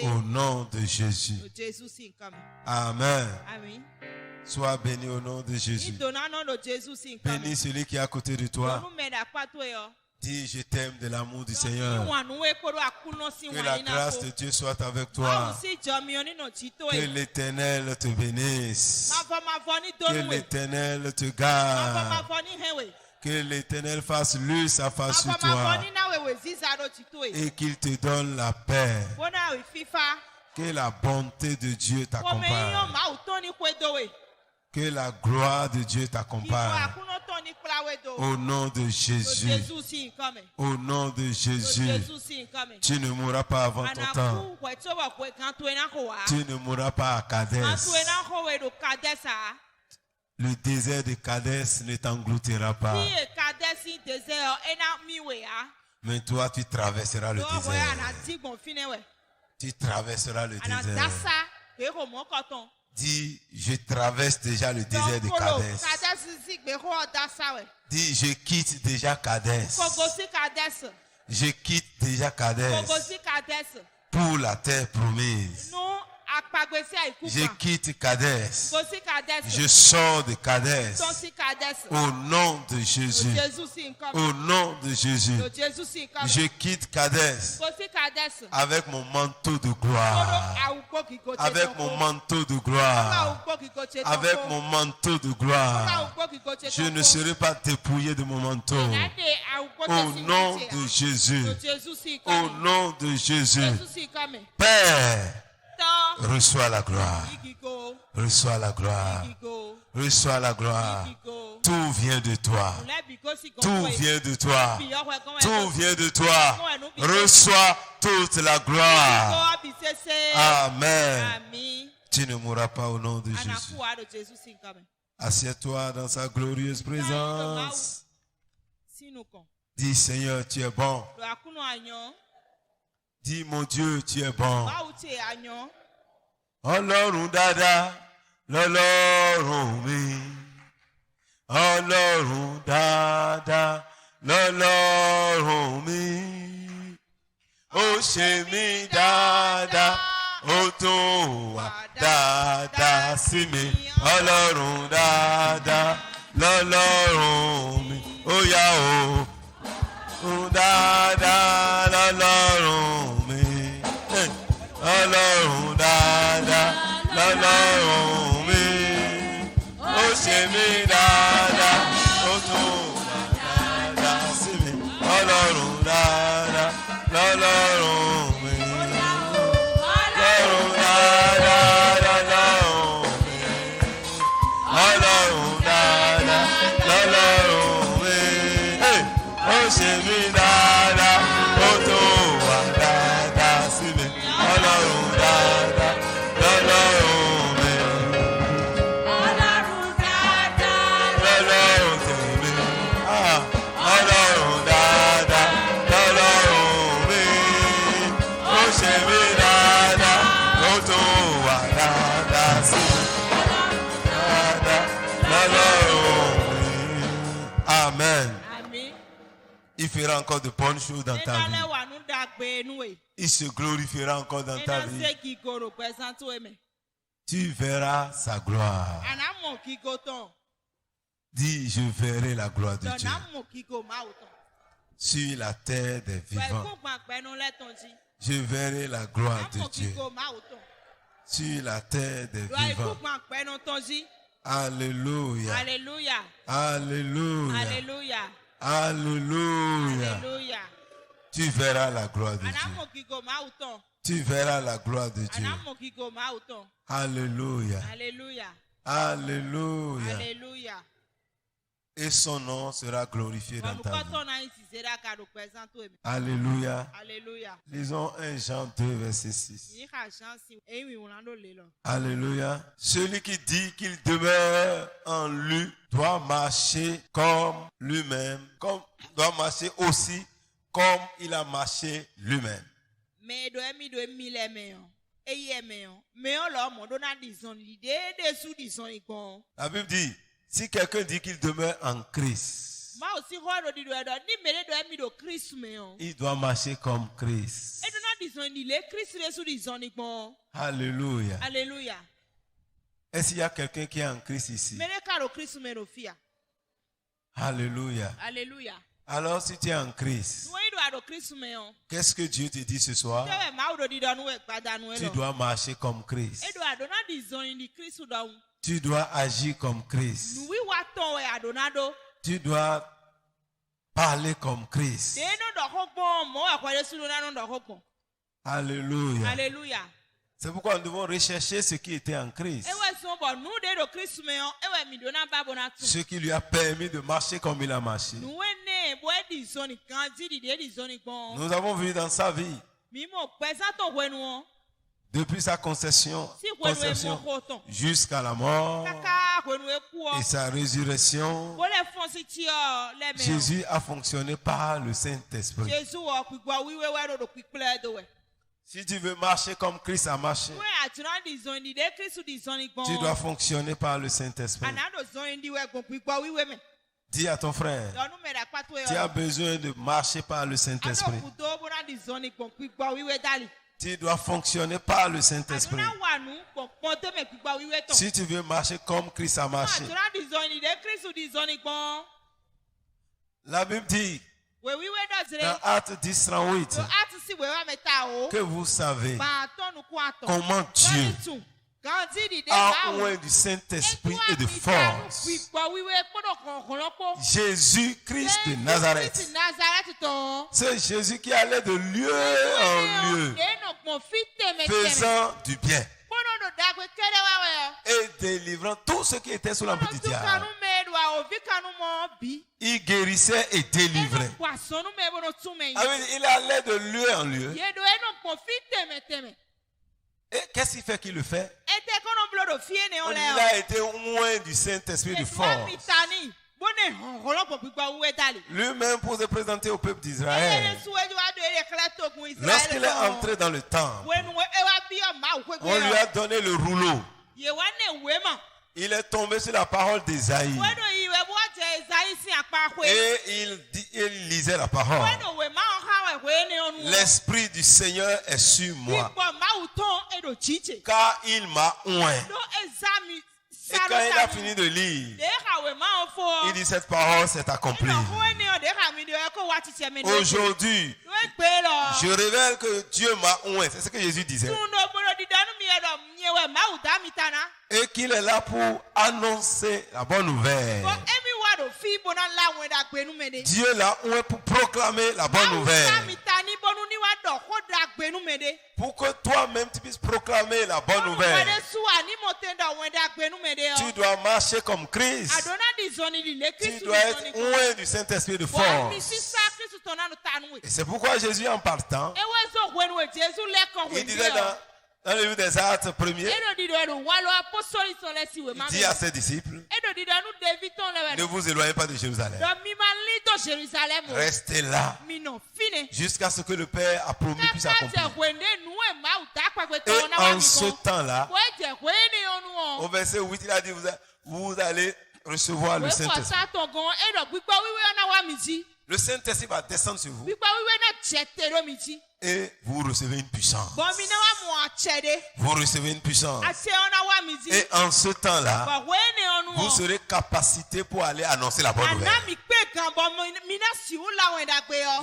Au nom de Jésus. Amen. Sois béni au nom de Jésus. Bénis celui qui est à côté de toi. Dis, je t'aime de l'amour du Seigneur. Que la grâce de Dieu soit avec toi. Que l'Éternel te bénisse. Que l'Éternel te garde. Que l'Éternel fasse lui sa face sur toi. Et qu'il te donne la paix. Que la bonté de Dieu t'accompagne. Que la gloire de Dieu t'accompagne. Au nom de Jésus. Au nom de Jésus. Tu ne mourras pas avant ton temps. Tu ne mourras pas à Kadès. Le désert de Kadès ne t'engloutira pas. Mais toi, tu traverseras le désert. Tu traverseras le désert. Dis, je traverse déjà le désert de Kadès. Dis, je quitte déjà Kadès. Je quitte déjà Kadès pour la terre promise. Je quitte Kadès. Je sors de Kadès. Au nom de Jésus. Au nom de Jésus. Je quitte Kadès avec mon manteau de gloire. Avec mon manteau de gloire. Avec mon manteau de gloire. Je ne serai pas dépouillé de mon manteau. Au nom de Jésus. Au nom de Jésus. Père, reçois la gloire. Reçois la gloire. Reçois la gloire. Tout vient de toi. Tout vient de toi. Tout vient de toi. Reçois toute la gloire. Amen. Tu ne mourras pas au nom de Jésus. Assieds-toi dans sa glorieuse présence. Dis, Seigneur, tu es bon. Dis, mon Dieu, tu es bon. Ọlọ́run dáadáa lọ́lọ́run mi. Ọlọ́run dáadáa lọ́lọ́run mi. Ó ṣe mí dáadáa, ó tún wà dáadáa sí mi. Ọlọ́run dáadáa lọ́lọ́run mi. Ó yá o. Dáadáa lọ́lọ́run mi. Ọlọ́run dáadáa lọ́lọ́run mi. Ó ṣe mí dáadáa, ó tún wà dáadáa sí mi. Ọlọ́run dáadáa lọ́lọ́run mi. Ọlọ́run dáadáa lọ́lọ́run mi. Ọlọ́run dáadáa lọ́lọ́run mi. Ó ṣe mí dáadáa, ó tún wà dáadáa sí mi. Ọlọ́run dáadáa lọ́lọ́run mi. Ọlọ́run dáadáa lọ́lọ́run tèmi. Ọlọ́run dáadáa lọ́lọ́run mi. Ó ṣe mí dáadáa, ó tún wà dáadáa sí mi. Dáadáa lọ́lọ́run mi. Amen. Il fera encore de bonnes choses dans ta vie. Il se glorifiera encore dans ta vie. Tu verras sa gloire. Dis, je verrai la gloire de Dieu sur la terre des vivants. Je verrai la gloire de Dieu sur la terre des vivants. Alléluia. Alléluia. Alléluia. Alléluia. Alléluia. Alléluia. Tu verras la gloire de Dieu. Tu verras la gloire de Dieu. Alléluia. Alléluia. Alléluia. Alléluia. Et son nom sera glorifié dans ta vie. Alléluia. Alléluia. Lisons 1 Jean 2, verset 6. Alléluia. Celui qui dit qu'il demeure en lui doit marcher comme lui-même, doit marcher aussi comme il a marché lui-même. La Bible dit, si quelqu'un dit qu'il demeure en Christ, Il doit marcher comme Christ. Alléluia. Alléluia. Est-ce qu'il y a quelqu'un qui est en Christ ici? Alléluia. Alléluia. Alors si tu es en Christ, qu'est-ce que Dieu te dit ce soir? Tu dois marcher comme Christ. Tu dois agir comme Christ. Tu dois parler comme Christ. Alléluia. Alléluia. C'est pourquoi nous devons rechercher ce qui était en Christ. Ce qui lui a permis de marcher comme il a marché. Nous avons vu dans sa vie, depuis sa conception jusqu'à la mort et sa résurrection, Jésus a fonctionné par le Saint-Esprit. Si tu veux marcher comme Christ a marché, tu dois fonctionner par le Saint-Esprit. Dis à ton frère, tu as besoin de marcher par le Saint-Esprit. Tu dois fonctionner par le Saint-Esprit. Si tu veux marcher comme Christ a marché. La Bible dit dans Actes 10, 38 que vous savez comment Dieu a oint du Saint-Esprit et de force Jésus-Christ de Nazareth. C'est Jésus qui allait de lieu en lieu, faisant du bien et délivrant tous ceux qui étaient sous l'empire du diable. Il guérissait et délivrait. Il allait de lieu en lieu. Et qu'est-ce qui fait qu'il le fait? Il a été oint du Saint-Esprit de force. Lui-même pour se présenter au peuple d'Israël. Lorsqu'il est entré dans le temple, on lui a donné le rouleau. Il est tombé sur la parole d'Ésaïe. Et il lisait la parole. L'Esprit du Seigneur est sur moi, car il m'a oint. Et quand il a fini de lire, il dit cette parole s'est accomplie. Aujourd'hui, je révèle que Dieu m'a oint. C'est ce que Jésus disait. Et qu'il est là pour annoncer la bonne nouvelle. Dieu l'a oint pour proclamer la bonne nouvelle. Pour que toi-même tu puisses proclamer la bonne nouvelle, tu dois marcher comme Christ. Tu dois être oint du Saint-Esprit de force. Et c'est pourquoi Jésus, en partant, il disait dans le livre des Actes 1er, il dit à ses disciples, ne vous éloignez pas de Jérusalem. Restez là jusqu'à ce que le Père a promis puisse accomplir. Et en ce temps-là, au verset 8, il a dit, vous allez recevoir le Saint-Esprit. Le Saint-Esprit va descendre sur vous. Et vous recevez une puissance. Vous recevez une puissance. Et en ce temps-là, vous serez capacité pour aller annoncer la bonne nouvelle.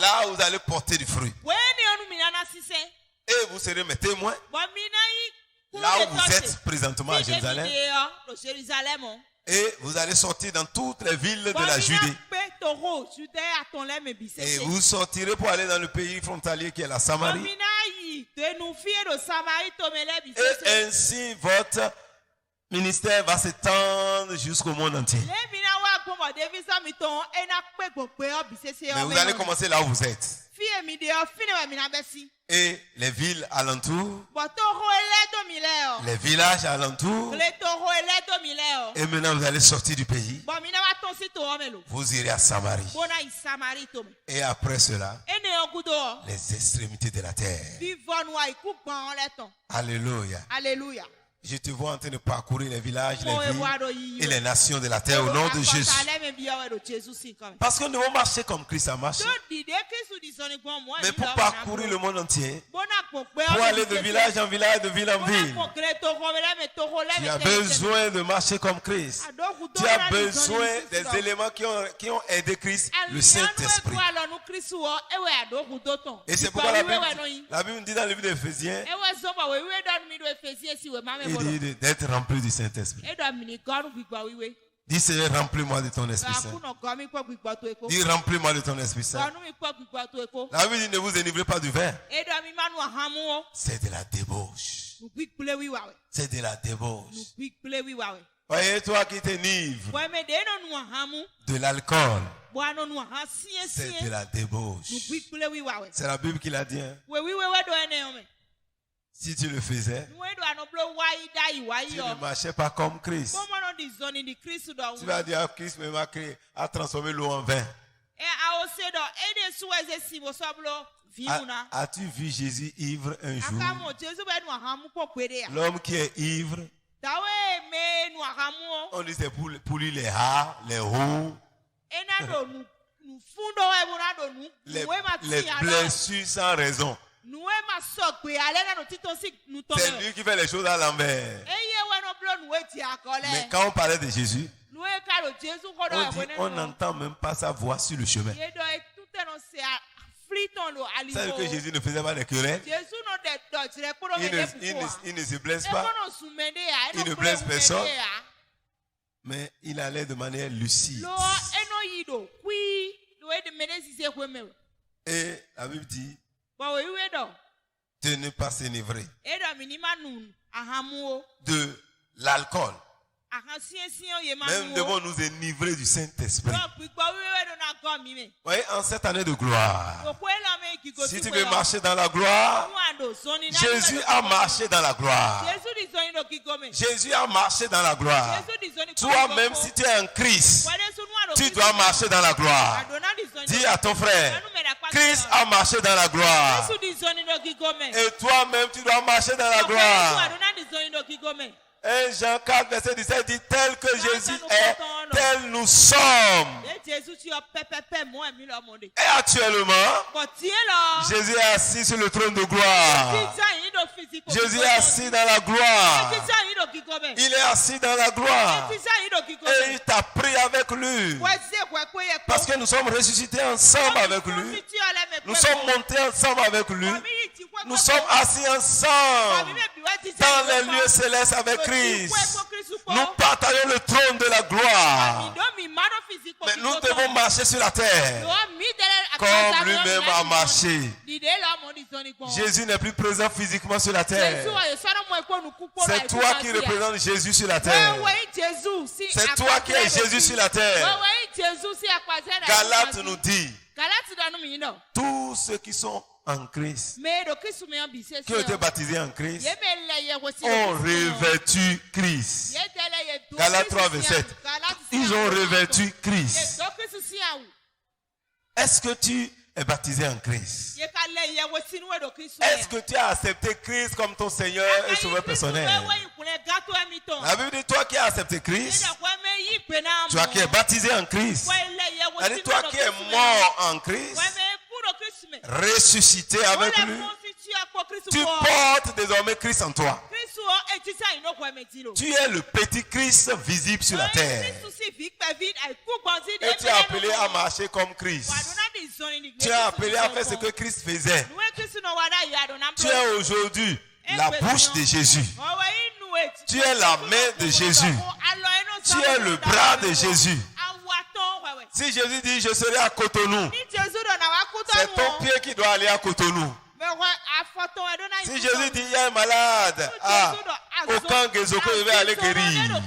Là, vous allez porter du fruit. Et vous serez mes témoins. Là où vous êtes présentement à Jérusalem. Et vous allez sortir dans toutes les villes de la Judée. Et vous sortirez pour aller dans le pays frontalier qui est la Samarie. Et ainsi votre ministère va s'étendre jusqu'au monde entier. Mais vous allez commencer là où vous êtes. Et les villes alentours, les villages alentours, et maintenant vous allez sortir du pays. Vous irez à Samarie. Et après cela, les extrémités de la terre. Alléluia. Alléluia. Je te vois en train de parcourir les villages, les villes et les nations de la terre au nom de Jésus. Parce que nous devons marcher comme Christ a marché. Mais pour parcourir le monde entier, pour aller de village en village, de ville en ville, tu as besoin de marcher comme Christ. Tu as besoin des éléments qui ont aidé Christ, le Saint-Esprit. Et c'est pourquoi la Bible dit dans le livre d'Éphésiens, il dit d'être rempli du Saint-Esprit. Dis Seigneur, remplis-moi de ton Esprit Saint. Dis remplis-moi de ton Esprit Saint. La Bible dit ne vous enivrez pas du vin. C'est de la débauche. C'est de la débauche. Voyez, toi qui t'enivres de l'alcool, c'est de la débauche. C'est la Bible qui l'a dit. Hein? Si tu le faisais, tu ne marchais pas comme Christ. Tu vas dire, Christ a transformé l'eau en vin. As-tu vu Jésus ivre un jour? L'homme qui est ivre, on dit c'est pour lui les hares, les roues, les blessures sans raison. C'est lui qui fait les choses à l'envers. Mais quand on parlait de Jésus, on n'entend même pas sa voix sur le chemin. C'est que Jésus ne faisait pas de querelles. Il ne se blesse pas. Il ne blesse personne. Mais il allait de manière lucide. Et la Bible dit de ne pas s'enivrer de l'alcool. Même devons nous enivrer du Saint-Esprit. Voyez, en cette année de gloire, si tu veux marcher dans la gloire, Jésus a marché dans la gloire. Jésus a marché dans la gloire. Toi-même, si tu es en Christ, tu dois marcher dans la gloire. Dis à ton frère, Christ a marché dans la gloire. Et toi-même, tu dois marcher dans la gloire. 1 Jean 4, verset 17 dit, tel que Jésus est, tel nous sommes. Et actuellement, Jésus est assis sur le trône de gloire. Jésus est assis dans la gloire. Il est assis dans la gloire. Et il t'a pris avec lui. Parce que nous sommes ressuscités ensemble avec lui. Nous sommes montés ensemble avec lui. Nous sommes assis ensemble dans les lieux célestes avec Christ. Nous partageons le trône de la gloire. Mais nous devons marcher sur la terre comme lui-même a marché. Jésus n'est plus présent physiquement sur la terre. C'est toi qui représentes Jésus sur la terre. C'est toi qui es Jésus sur la terre. Galates nous dit, tous ceux qui sont en Christ, qui ont été baptisés en Christ, ont revêtu Christ. Galates 3, verset 7. Ils ont revêtu Christ. Est-ce que tu es baptisé en Christ? Est-ce que tu as accepté Christ comme ton Seigneur et Sauveur personnel? La Bible dit, toi qui as accepté Christ, toi qui es baptisé en Christ, elle dit, toi qui es mort en Christ, ressuscité avec lui, tu portes désormais Christ en toi. Tu es le petit Christ visible sur la terre. Et tu es appelé à marcher comme Christ. Tu es appelé à faire ce que Christ faisait. Tu es aujourd'hui la bouche de Jésus. Tu es la main de Jésus. Tu es le bras de Jésus. Si Jésus dit je serai à Cotonou, c'est ton pied qui doit aller à Cotonou. Si Jésus dit il y a un malade au camp Gezoko, il va aller guérir.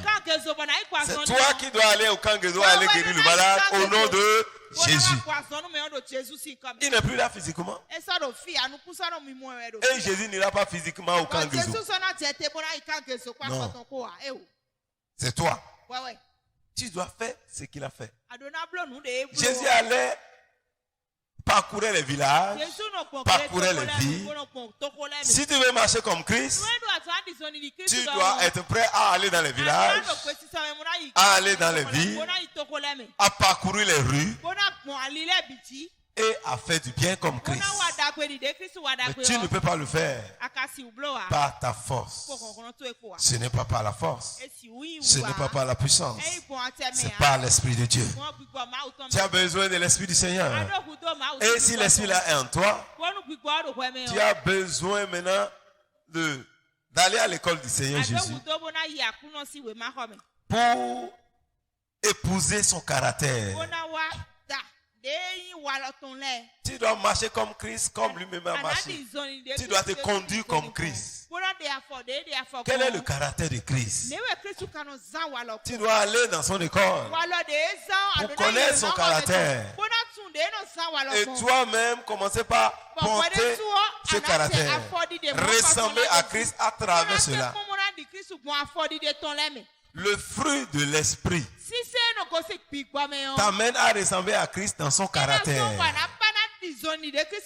C'est toi qui dois aller au camp Gezoko, aller guérir le malade au nom de Jésus. Il n'est plus là physiquement. Et Jésus n'ira pas physiquement au camp Gezoko. Non. C'est toi. Tu dois faire ce qu'il a fait. Jésus allait parcourir les villages, parcourir les villes. Si tu veux marcher comme Christ, Tu dois être prêt à aller dans les villages, à aller dans les villes, à parcourir les rues et à faire du bien comme Christ. Mais tu ne peux pas le faire par ta force. Ce n'est pas par la force. Ce n'est pas par la puissance. C'est par l'Esprit de Dieu. Tu as besoin de l'Esprit du Seigneur. Et si l'Esprit là est en toi, tu as besoin maintenant d'aller à l'école du Seigneur Jésus pour épouser son caractère. Tu dois marcher comme Christ, comme lui-même a marché. Tu dois te conduire comme Christ. Quel est le caractère de Christ? Tu dois aller dans son école pour connaître son caractère. Et toi-même, commencer par porter ce caractère. Ressembler à Christ à travers cela. Le fruit de l'esprit t'amène à ressembler à Christ dans son caractère.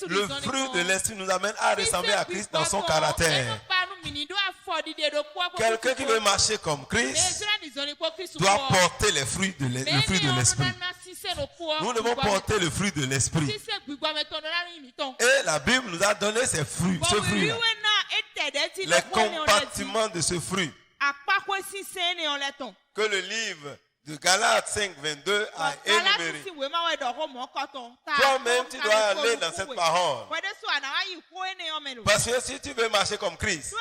Le fruit de l'esprit nous amène à ressembler à Christ dans son caractère. Quelqu'un qui veut marcher comme Christ doit porter les fruits de l'esprit. Nous devons porter le fruit de l'esprit. Et la Bible nous a donné ce fruit. Les compartiments de ce fruit. Que le livre de Galates 5, 22 a énuméré. Toi-même, tu dois aller dans cette parole. Parce que si tu veux marcher comme Christ,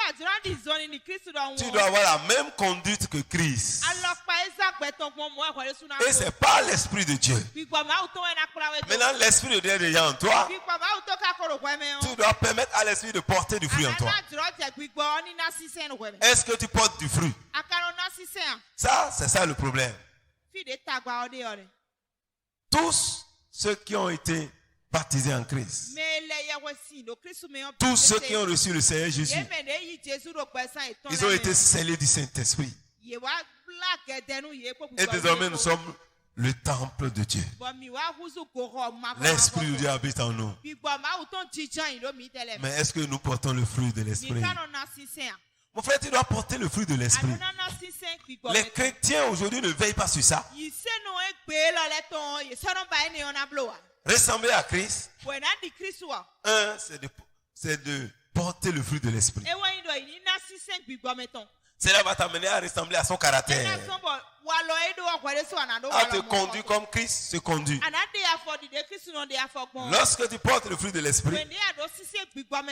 tu dois avoir la même conduite que Christ. Et c'est pas l'Esprit de Dieu. Maintenant, l'Esprit de Dieu est déjà en toi. Tu dois permettre à l'Esprit de porter du fruit en toi. Est-ce que tu portes du fruit? Ça, c'est ça le problème. Tous ceux qui ont été baptisés en Christ, tous ceux qui ont reçu le Seigneur Jésus, ils ont été scellés du Saint-Esprit. Et désormais, nous sommes le temple de Dieu. L'Esprit de Dieu habite en nous. Mais est-ce que nous portons le fruit de l'Esprit? Mon frère, tu dois porter le fruit de l'esprit. Les chrétiens aujourd'hui ne veillent pas sur ça. Ressembler à Christ. C'est de porter le fruit de l'esprit. Cela va t'amener à ressembler à son caractère. À te conduire comme Christ se conduit. Lorsque tu portes le fruit de l'esprit,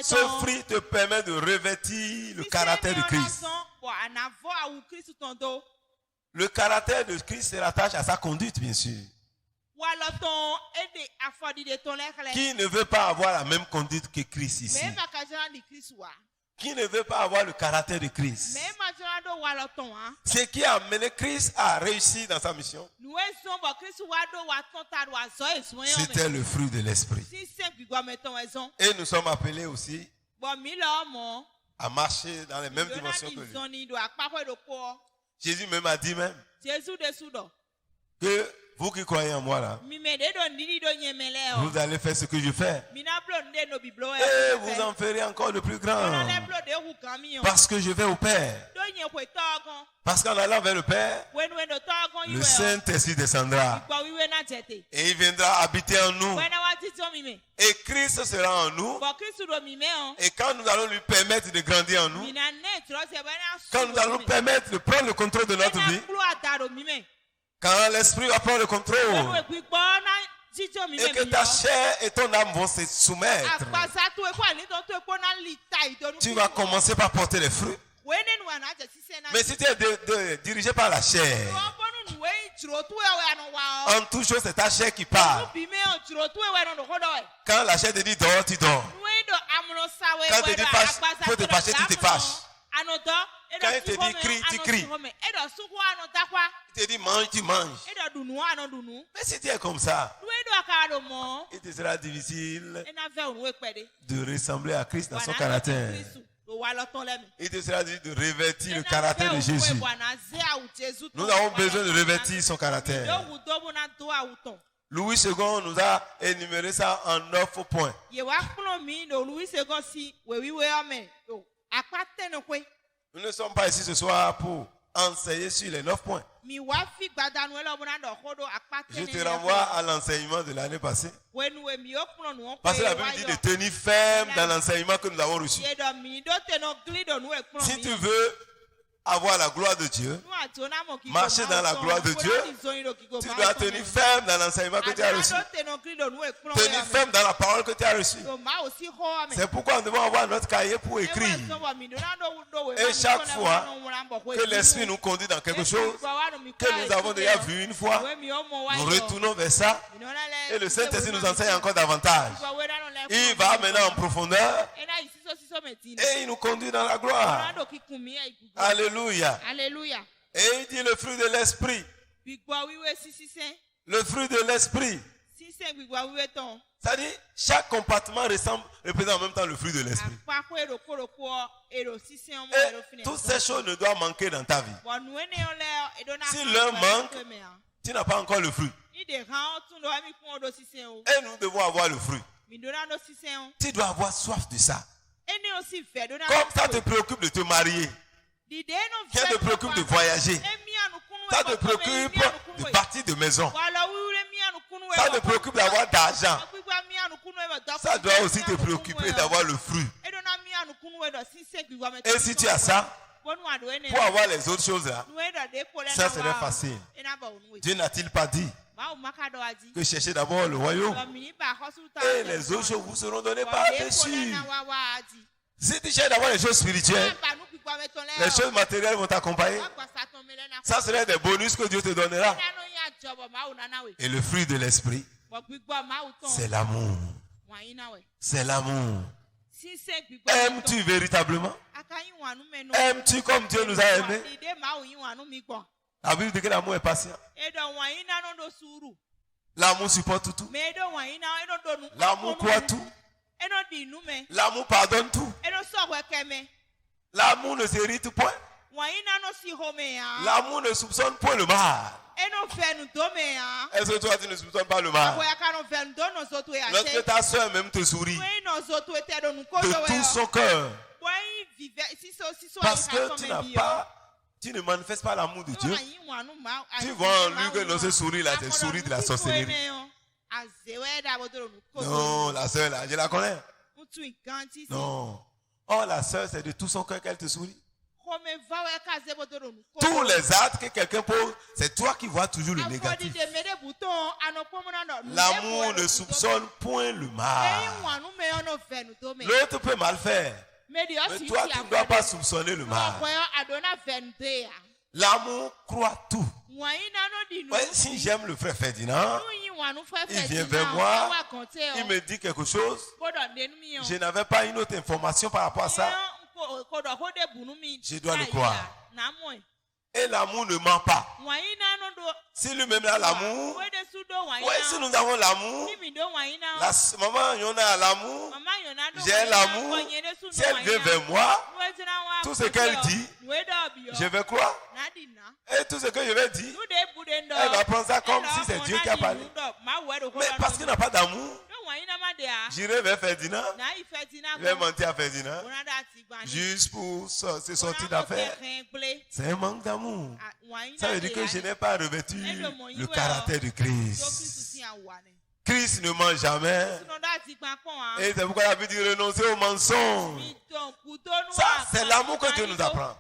ce fruit te permet de revêtir le caractère de Christ. Le caractère de Christ se rattache à sa conduite, bien sûr. Qui ne veut pas avoir la même conduite que Christ ici? Qui ne veut pas avoir le caractère de Christ? Ce qui a amené Christ à réussir dans sa mission, c'était le fruit de l'esprit. Et nous sommes appelés aussi à marcher dans les mêmes dimensions que lui. Jésus même a dit même que vous qui croyez en moi là, vous allez faire ce que je fais. Et vous en ferez encore de plus grand. Parce que je vais au Père. Parce qu'en allant vers le Père, le Saint-Esprit descendra. Et il viendra habiter en nous. Et Christ sera en nous. Et quand nous allons lui permettre de grandir en nous, quand nous allons lui permettre de prendre le contrôle de notre vie, quand l'esprit va prendre le contrôle et que ta chair et ton âme vont se soumettre, tu vas commencer par porter les fruits. Mais si tu es dirigé par la chair, en toute chose c'est ta chair qui parle. Quand la chair te dit dors, tu dors. Quand elle te dit fâche, il faut te fâcher, tu te fâches. Quand il te dit crie, tu cries. Il te dit mange, tu manges. Mais si tu es comme ça, il te sera difficile de ressembler à Christ dans son caractère. Il te sera difficile de revêtir le caractère de Jésus. Nous avons besoin de revêtir son caractère. Louis II nous a énuméré ça en 9 points. Nous ne sommes pas ici ce soir pour enseigner sur les 9 points. Je te renvoie à l'enseignement de l'année passée. Parce que la Bible dit de tenir ferme dans l'enseignement que nous avons reçu. Si tu veux avoir la gloire de Dieu, marcher dans la gloire de Dieu, tu dois tenir ferme dans l'enseignement que tu as reçu. Tenir ferme dans la parole que tu as reçue. C'est pourquoi nous devons avoir notre cahier pour écrire. Et chaque fois que l'Esprit nous conduit dans quelque chose que nous avons déjà vu une fois, nous retournons vers ça et le Saint-Esprit nous enseigne encore davantage. Il va maintenant en profondeur et il nous conduit dans la gloire. Alléluia. Alléluia. Et il dit le fruit de l'esprit. Le fruit de l'esprit. C'est-à-dire, chaque compartiment représente en même temps le fruit de l'esprit. Et toutes ces choses ne doivent manquer dans ta vie. Si l'un manque, tu n'as pas encore le fruit. Et nous devons avoir le fruit. Tu dois avoir soif de ça. Comme ça te préoccupe de te marier. Ça te préoccupe de voyager. Ça te préoccupe de partir de maison. Ça te préoccupe d'avoir d'argent. Ça doit aussi te préoccuper d'avoir le fruit. Et si tu as ça, pour avoir les autres choses là, ça serait facile. Dieu n'a-t-il pas dit que cherchez d'abord le royaume et les autres choses vous seront données par-dessus? Si tu cherches d'avoir les choses spirituelles, les choses matérielles vont t'accompagner. Ça serait des bonus que Dieu te donnera. Et le fruit de l'esprit, c'est l'amour. C'est l'amour. Aimes-tu véritablement? Aimes-tu comme Dieu nous a aimés? La Bible dit que l'amour est patient. L'amour supporte tout. L'amour croit tout. L'amour pardonne tout. L'amour ne s'irrite point. L'amour ne soupçonne point le mal. Est-ce que toi tu ne soupçonnes pas le mal? Lorsque ta soeur même te sourit de tout son cœur, parce que tu ne manifestes pas l'amour de Dieu, tu vois en lui que dans ce sourire là, c'est le sourire de la sorcellerie. Non, la soeur là, je la connais. Non. Oh, la soeur, c'est de tout son cœur qu'elle te sourit. Tous les actes que quelqu'un pose, c'est toi qui vois toujours le négatif. L'amour ne soupçonne point le mal. L'autre peut mal faire, mais toi, tu ne dois pas soupçonner le mal. L'amour croit tout. Ouais, si j'aime le frère Ferdinand, il vient vers moi, il me dit quelque chose, je n'avais pas une autre information par rapport à ça, je dois le croire. Et l'amour ne ment pas. Si lui-même a l'amour, si nous avons l'amour, maman Yona a l'amour, j'ai l'amour, si elle vient vers moi, tout ce qu'elle dit, je vais croire. Et tout ce que je vais dire, elle va prendre ça comme si c'est Dieu qui a parlé. Mais parce qu'il n'a pas d'amour, j'irai vers Ferdinand, je vais mentir à Ferdinand, juste pour se sortir d'affaire. C'est un manque d'amour. Ça veut dire que je n'ai pas revêtu le caractère de Christ. Christ ne ment jamais. Et c'est pourquoi la Bible dit renoncer au mensonge. Ça, c'est l'amour que Dieu nous apprend.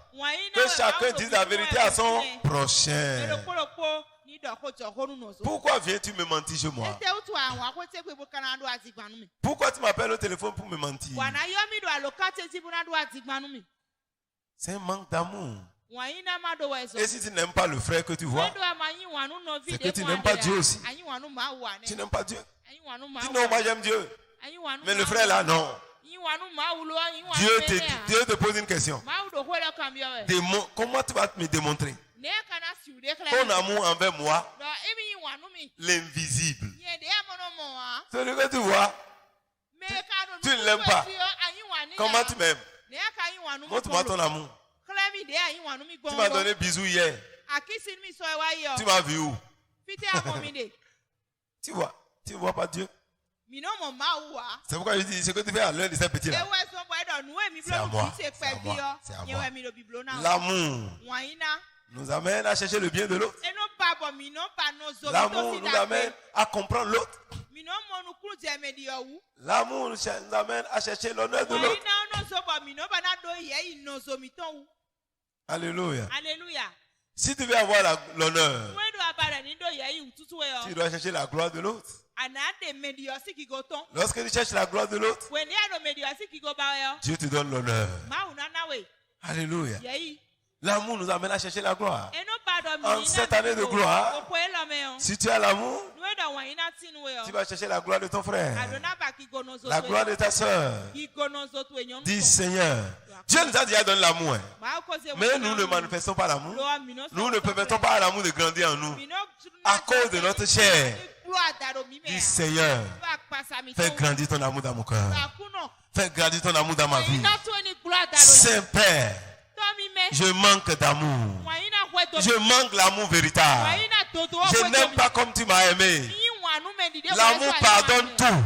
Que chacun dise la vérité à son prochain. Pourquoi viens-tu me mentir chez moi? Pourquoi tu m'appelles au téléphone pour me mentir? C'est un manque d'amour. Et si tu n'aimes pas le frère que tu vois, c'est que tu n'aimes pas Dieu aussi. Tu n'aimes pas Dieu. Tu dis non, moi j'aime Dieu. Mais le frère là, non. Dieu te pose une question. Comment tu vas me démontrer ton amour envers moi, l'invisible? Celui que tu vois, tu ne l'aimes pas. Comment tu m'aimes? Montre-moi ton amour. Tu m'as donné bisous hier. Tu m'as vu où? Tu vois pas Dieu? C'est pourquoi je dis ce que tu fais à l'un de ces petits là. C'est à moi. C'est à moi. L'amour nous amène à chercher le bien de l'autre. L'amour nous amène à comprendre l'autre. L'amour nous amène à chercher l'honneur de l'autre. Alléluia. Alléluia. Si tu veux avoir l'honneur, tu dois chercher la gloire de l'autre. Lorsque tu cherches la gloire de l'autre, Dieu te donne l'honneur. Alléluia. L'amour nous amène à chercher la gloire. En cette année de gloire, si tu as l'amour, tu vas chercher la gloire de ton frère, la gloire de ta soeur. Dis Seigneur, Dieu nous a déjà donné l'amour, mais nous ne manifestons pas l'amour. Nous ne permettons pas à l'amour de grandir en nous à cause de notre chair. Dis Seigneur, fais grandir ton amour dans mon cœur. Fais grandir ton amour dans ma vie. Saint-Père, je manque d'amour. Je manque l'amour véritable. Je n'aime pas comme tu m'as aimé. L'amour pardonne tout.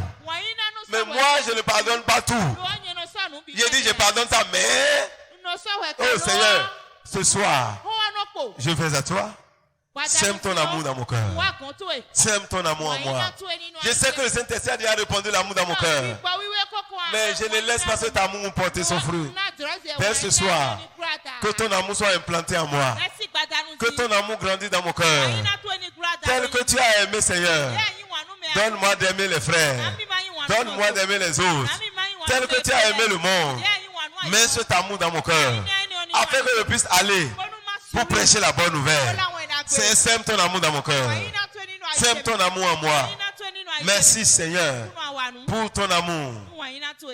Mais moi, je ne pardonne pas tout. J'ai dit, je pardonne ta mère. Oh Seigneur, ce soir, je vais à toi. Sème ton amour dans mon cœur. Sème ton amour en moi. Je sais que le Saint-Esprit a déjà répandu l'amour dans mon cœur. Mais je ne laisse pas cet amour porter son fruit. Dès ce soir, que ton amour soit implanté en moi. Que ton amour grandisse dans mon cœur. Tel que tu as aimé, Seigneur. Donne-moi d'aimer les frères. Donne-moi d'aimer les autres. Tel que tu as aimé le monde. Mets cet amour dans mon cœur. Afin que je puisse aller pour prêcher la bonne nouvelle. Sème ton amour dans mon cœur. Sème ton amour en moi. Merci Seigneur pour ton amour.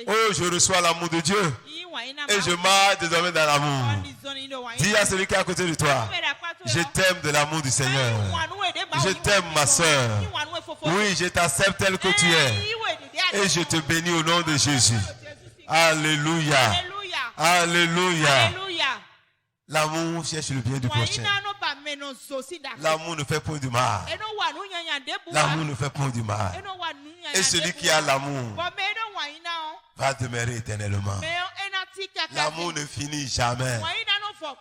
Oh, je reçois l'amour de Dieu. Et je marche désormais dans l'amour. Dis à celui qui est à côté de toi, je t'aime de l'amour du Seigneur. Je t'aime ma soeur. Oui, je t'accepte tel que tu es. Et je te bénis au nom de Jésus. Alléluia. Alléluia. L'amour cherche le bien du prochain. L'amour ne fait point du mal. L'amour ne fait point du mal. Et celui qui a l'amour va demeurer éternellement. L'amour ne finit jamais.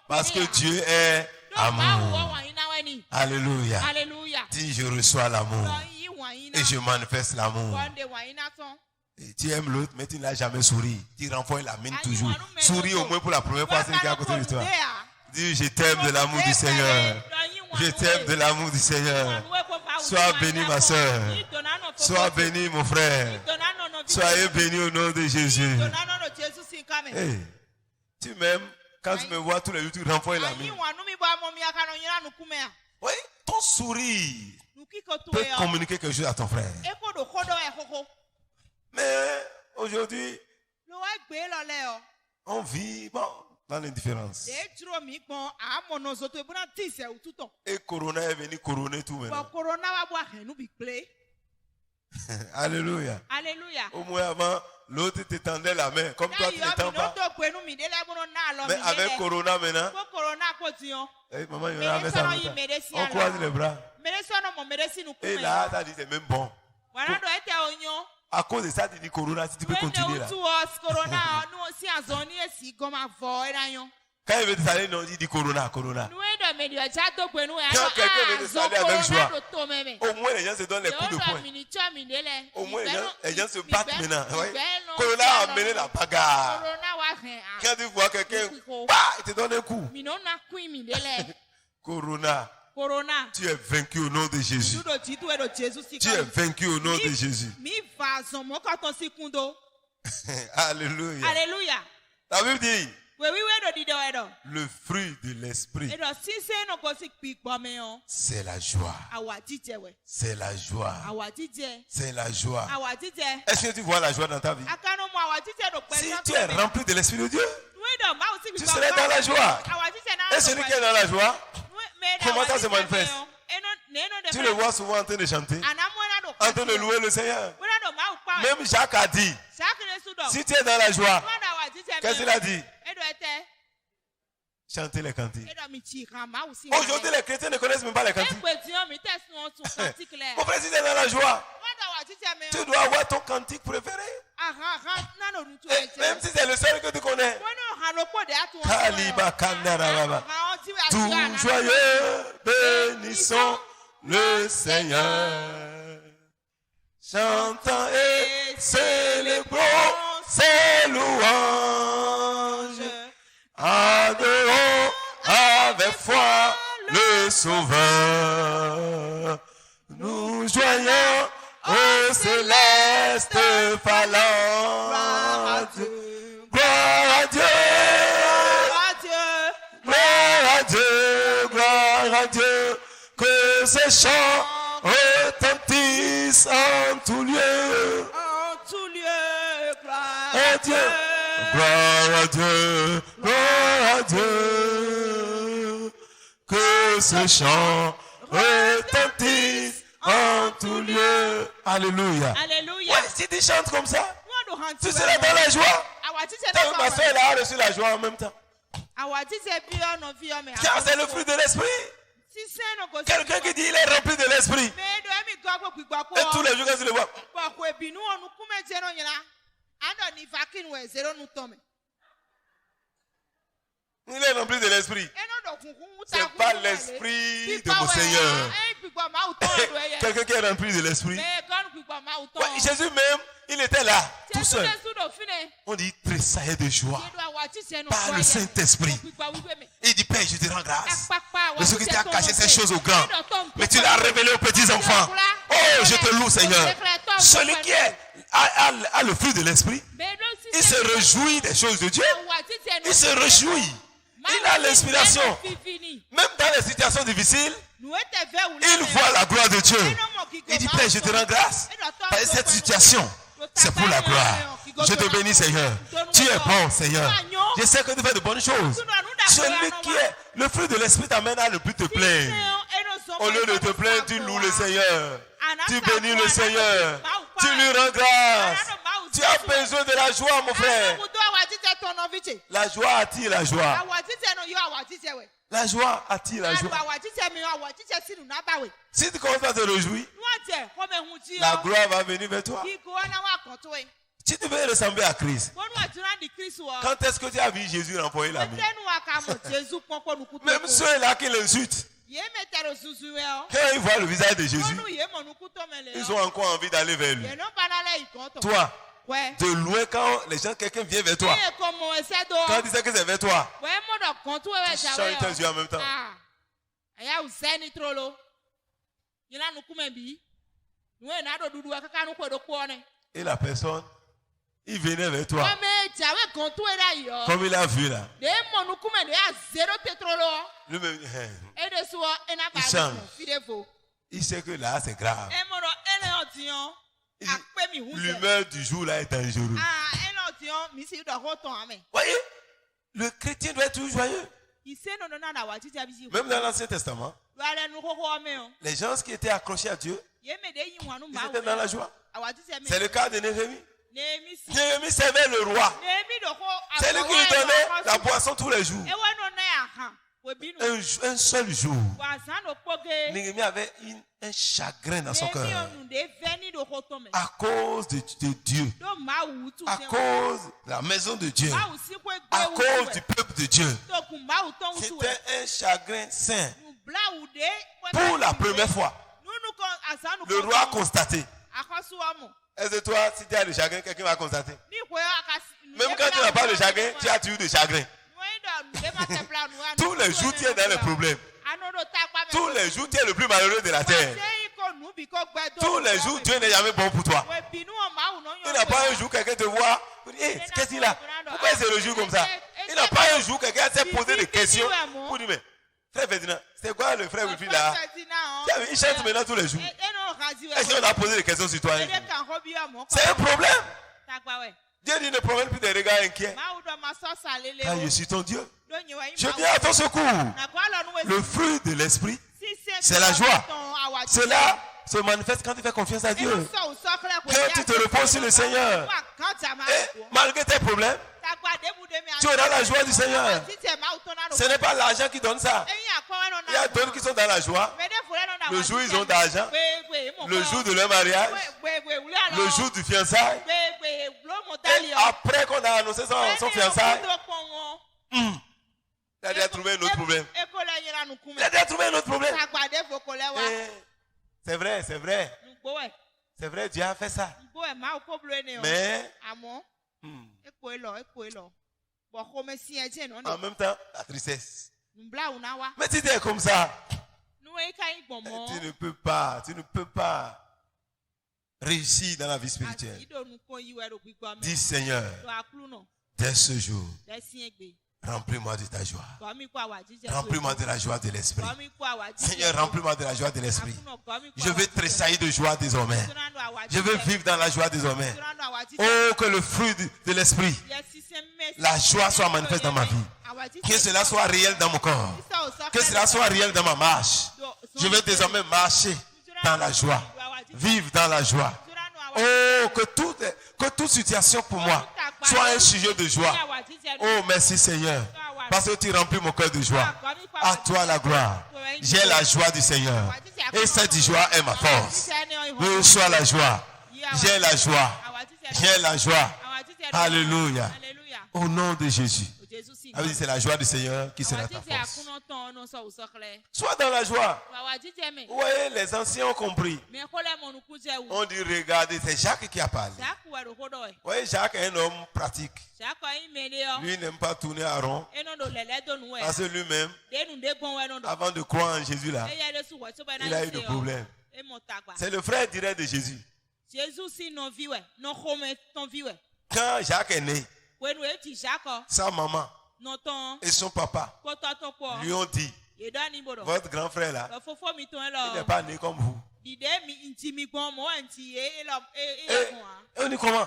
Parce que Dieu est amour. Alléluia. Dis, je reçois l'amour. Et je manifeste l'amour. Et tu aimes l'autre, mais tu n'as jamais souri. Tu renvoies la mine toujours. Souris au moins pour la première fois, c'est qui est à côté de toi. Dis, je t'aime de l'amour du Seigneur. Je t'aime de l'amour du Seigneur. Sois béni ma soeur. Sois béni mon frère. Soyez béni au nom de Jésus. Hey, tu m'aimes. Quand tu me vois tous les jours, tu renvoies la mine. Oui, ton sourire peut communiquer quelque chose à ton frère. Mais aujourd'hui, on vit dans l'indifférence. Et Corona est venu couronner tout maintenant. Alléluia. Alléluia. Au moins avant, l'autre te tendait la main. Comme toi, tu ne tends pas. Mais avec Corona maintenant, maman, il avait ça. On croise les bras. Et là, tu as dit, c'est même bon. À cause de ça, tu dis Corona, si tu peux continuer là. Quand il veut te saluer, non, il dit Corona. Quand quelqu'un veut te saluer avec joie, au moins les gens se donnent les coups de poing. Au moins les gens se battent maintenant. Corona a amené la bagarre. Quand tu vois quelqu'un, il te donne un coup. Corona, tu es vaincu au nom de Jésus. Tu es vaincu au nom de Jésus. Alléluia. Alléluia. La Bible dit, le fruit de l'esprit, c'est la joie. C'est la joie. C'est la joie. Est-ce que tu vois la joie dans ta vie? Si tu es rempli de l'esprit de Dieu, tu serais dans la joie. Et celui qui est dans la joie, comment ça se manifeste? Tu le vois souvent en train de chanter, en train de louer le Seigneur. Même Jacques a dit, si tu es dans la joie, qu'est-ce qu'il a dit? Chanter les cantiques. Aujourd'hui, les chrétiens ne connaissent même pas les cantiques. Mon frère, si tu es dans la joie, Tu dois avoir ton cantique préféré. Et même si c'est le seul que tu connais. Tout joyeux, bénissons le Seigneur. Chantons et célébrons ses louanges. Adorons avec foi le Sauveur. Nous joignons au céleste phalange. Gloire à Dieu. Gloire à Dieu. Gloire à Dieu. Que ces chants retentissent en tout lieu. En tout lieu. Gloire à Dieu. Gloire à Dieu. Gloire à Dieu. Que ces chants retentissent en tout lieu. Alléluia. Alléluia. Ouais, si tu chantes comme ça, tu seras dans la joie. Ma soeur, elle a reçu la joie en même temps. Car c'est le fruit de l'esprit. Quelqu'un qui dit il est rempli de l'esprit. Et tous les jours quand tu le vois. Il est rempli de l'esprit. C'est pas l'esprit de mon Seigneur. Quelqu'un qui est rempli de l'esprit. Ouais, Jésus même, il était là, tout seul. On dit tressaillait de joie par le Saint-Esprit. Il dit Père, je te rends grâce. De ce qui t'a caché ces choses aux grands, mais tu l'as révélé aux petits enfants. Oh, je te loue, Seigneur. Celui qui a le fruit de l'esprit, il se réjouit des choses de Dieu. Il se réjouit. Il a l'inspiration. Même dans les situations difficiles, il voit la gloire de Dieu. Il dit, Père, je te rends grâce. Parce que cette situation, c'est pour la gloire. Je te bénis, Seigneur. Tu es bon, Seigneur. Je sais que tu fais de bonnes choses. Celui qui est le fruit de l'esprit t'amène à ne plus te plaindre. Au lieu de te plaindre, tu loues le Seigneur. Tu bénis le Seigneur. Tu lui rends grâce. Tu as besoin de la joie, mon frère. La joie attire la joie. La joie attire la joie. Si tu commences à te réjouir, la gloire va venir vers toi. Si tu veux ressembler à Christ, quand est-ce que tu as vu Jésus remporter la vie? Même ceux-là qui l'insultent, quand ils voient le visage de Jésus, ils ont encore envie d'aller vers lui. Toi, de loin, quand quelqu'un vient vers toi, quand tu sais que c'est vers toi, tu changes tes yeux en même temps. Et la personne, il venait vers toi. Comme il a vu là. Lui-même, il change. Il sait que là, c'est grave. L'humeur du jour là est dangereuse. Voyez, le chrétien doit être toujours joyeux. Même dans l'Ancien Testament, les gens qui étaient accrochés à Dieu, ils étaient dans la joie. C'est le cas de Néhémie. Néhémie servait le roi. C'est lui qui lui donnait la boisson tous les jours. Un seul jour, Néhémie avait un chagrin dans son cœur à cause de Dieu, à cause de la maison de Dieu, à cause du peuple de Dieu. C'était un chagrin saint. Pour la première fois, le roi a constaté. Est-ce que toi, si tu as le chagrin, quelqu'un va constater? Même quand tu n'as pas de chagrin, tu as toujours de chagrin. Tous les jours, tu es dans les problèmes. Tous les jours, tu es le plus malheureux de la terre. Tous les jours, Dieu n'est jamais bon pour toi. Il n'y a pas un jour quelqu'un te voit. Hey, qu'est-ce qu'il a? Pourquoi il se réjouit comme ça? Il n'y a pas un jour quelqu'un s'est posé des questions pour dire, mais frère Ferdinand, c'est quoi le frère Wilfried là? Il chante maintenant tous les jours. Est-ce qu'on a posé des questions sur toi? C'est un problème. Dieu dit ne promène plus des regards inquiets. Car je suis ton Dieu. Je viens à ton secours. Le fruit de l'esprit, c'est la joie. Cela se manifeste quand tu fais confiance à Dieu. Quand tu te reposes sur le Seigneur. Et malgré tes problèmes, tu auras la joie du Seigneur. Ce n'est pas l'argent qui donne ça. Il y a d'autres qui sont dans la joie. Le jour où ils ont d'argent, le jour de leur mariage, le jour du fiançailles. Et après qu'on a annoncé son fiançailles, il a déjà trouvé un autre problème. Il a déjà trouvé un autre problème. C'est vrai, c'est vrai. C'est vrai, Dieu a fait ça. Mais en même temps, la tristesse. Mais si tu es comme ça, tu ne peux pas réussir dans la vie spirituelle. Dis Seigneur, dès ce jour, remplis-moi de ta joie. Remplis-moi de la joie de l'esprit. Seigneur, remplis-moi de la joie de l'esprit. Je veux tressaillir de joie désormais. Je veux vivre dans la joie désormais. Oh, que le fruit de l'esprit, la joie soit manifeste dans ma vie. Que cela soit réel dans mon corps. Que cela soit réel dans ma marche. Je veux désormais marcher dans la joie. Vivre dans la joie. Oh, que toute situation pour moi soit un sujet de joie. Oh, merci Seigneur. Parce que tu remplis mon cœur de joie. À toi la gloire. J'ai la joie du Seigneur. Et cette joie est ma force. Reçois la joie. J'ai la joie. J'ai la joie. Alléluia. Au nom de Jésus. C'est la joie du Seigneur qui sera ta force. Sois dans la joie. Vous voyez, les anciens ont compris. On dit, regardez, c'est Jacques qui a parlé. Vous voyez, Jacques est un homme pratique. Lui n'aime pas tourner à rond. Parce que lui-même, avant de croire en Jésus là, il a eu des problèmes. C'est le frère direct de Jésus. Quand Jacques est né, sa maman et son papa lui ont dit, votre grand frère là, il n'est pas né comme vous. Et on dit comment?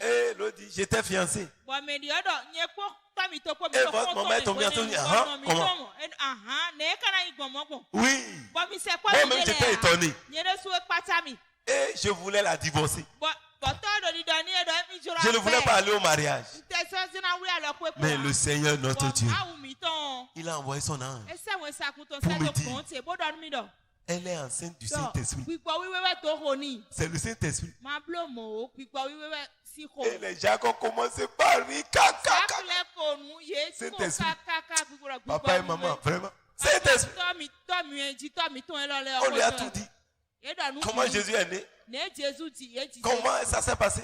Et l'autre dit, j'étais fiancé. Et votre maman est tombée enceinte. Comment? Oui. Moi-même j'étais étonné. Et je voulais la divorcer. Je ne voulais pas aller au mariage. Mais le Seigneur notre Dieu, il a envoyé son ange pour me dire, elle est enceinte du Saint-Esprit. C'est le Saint-Esprit. Et les gens ont commencé par rire. Saint-Esprit. Papa et maman, vraiment. Saint-Esprit. On lui a tout dit. Comment Jésus est né? Comment ça s'est passé?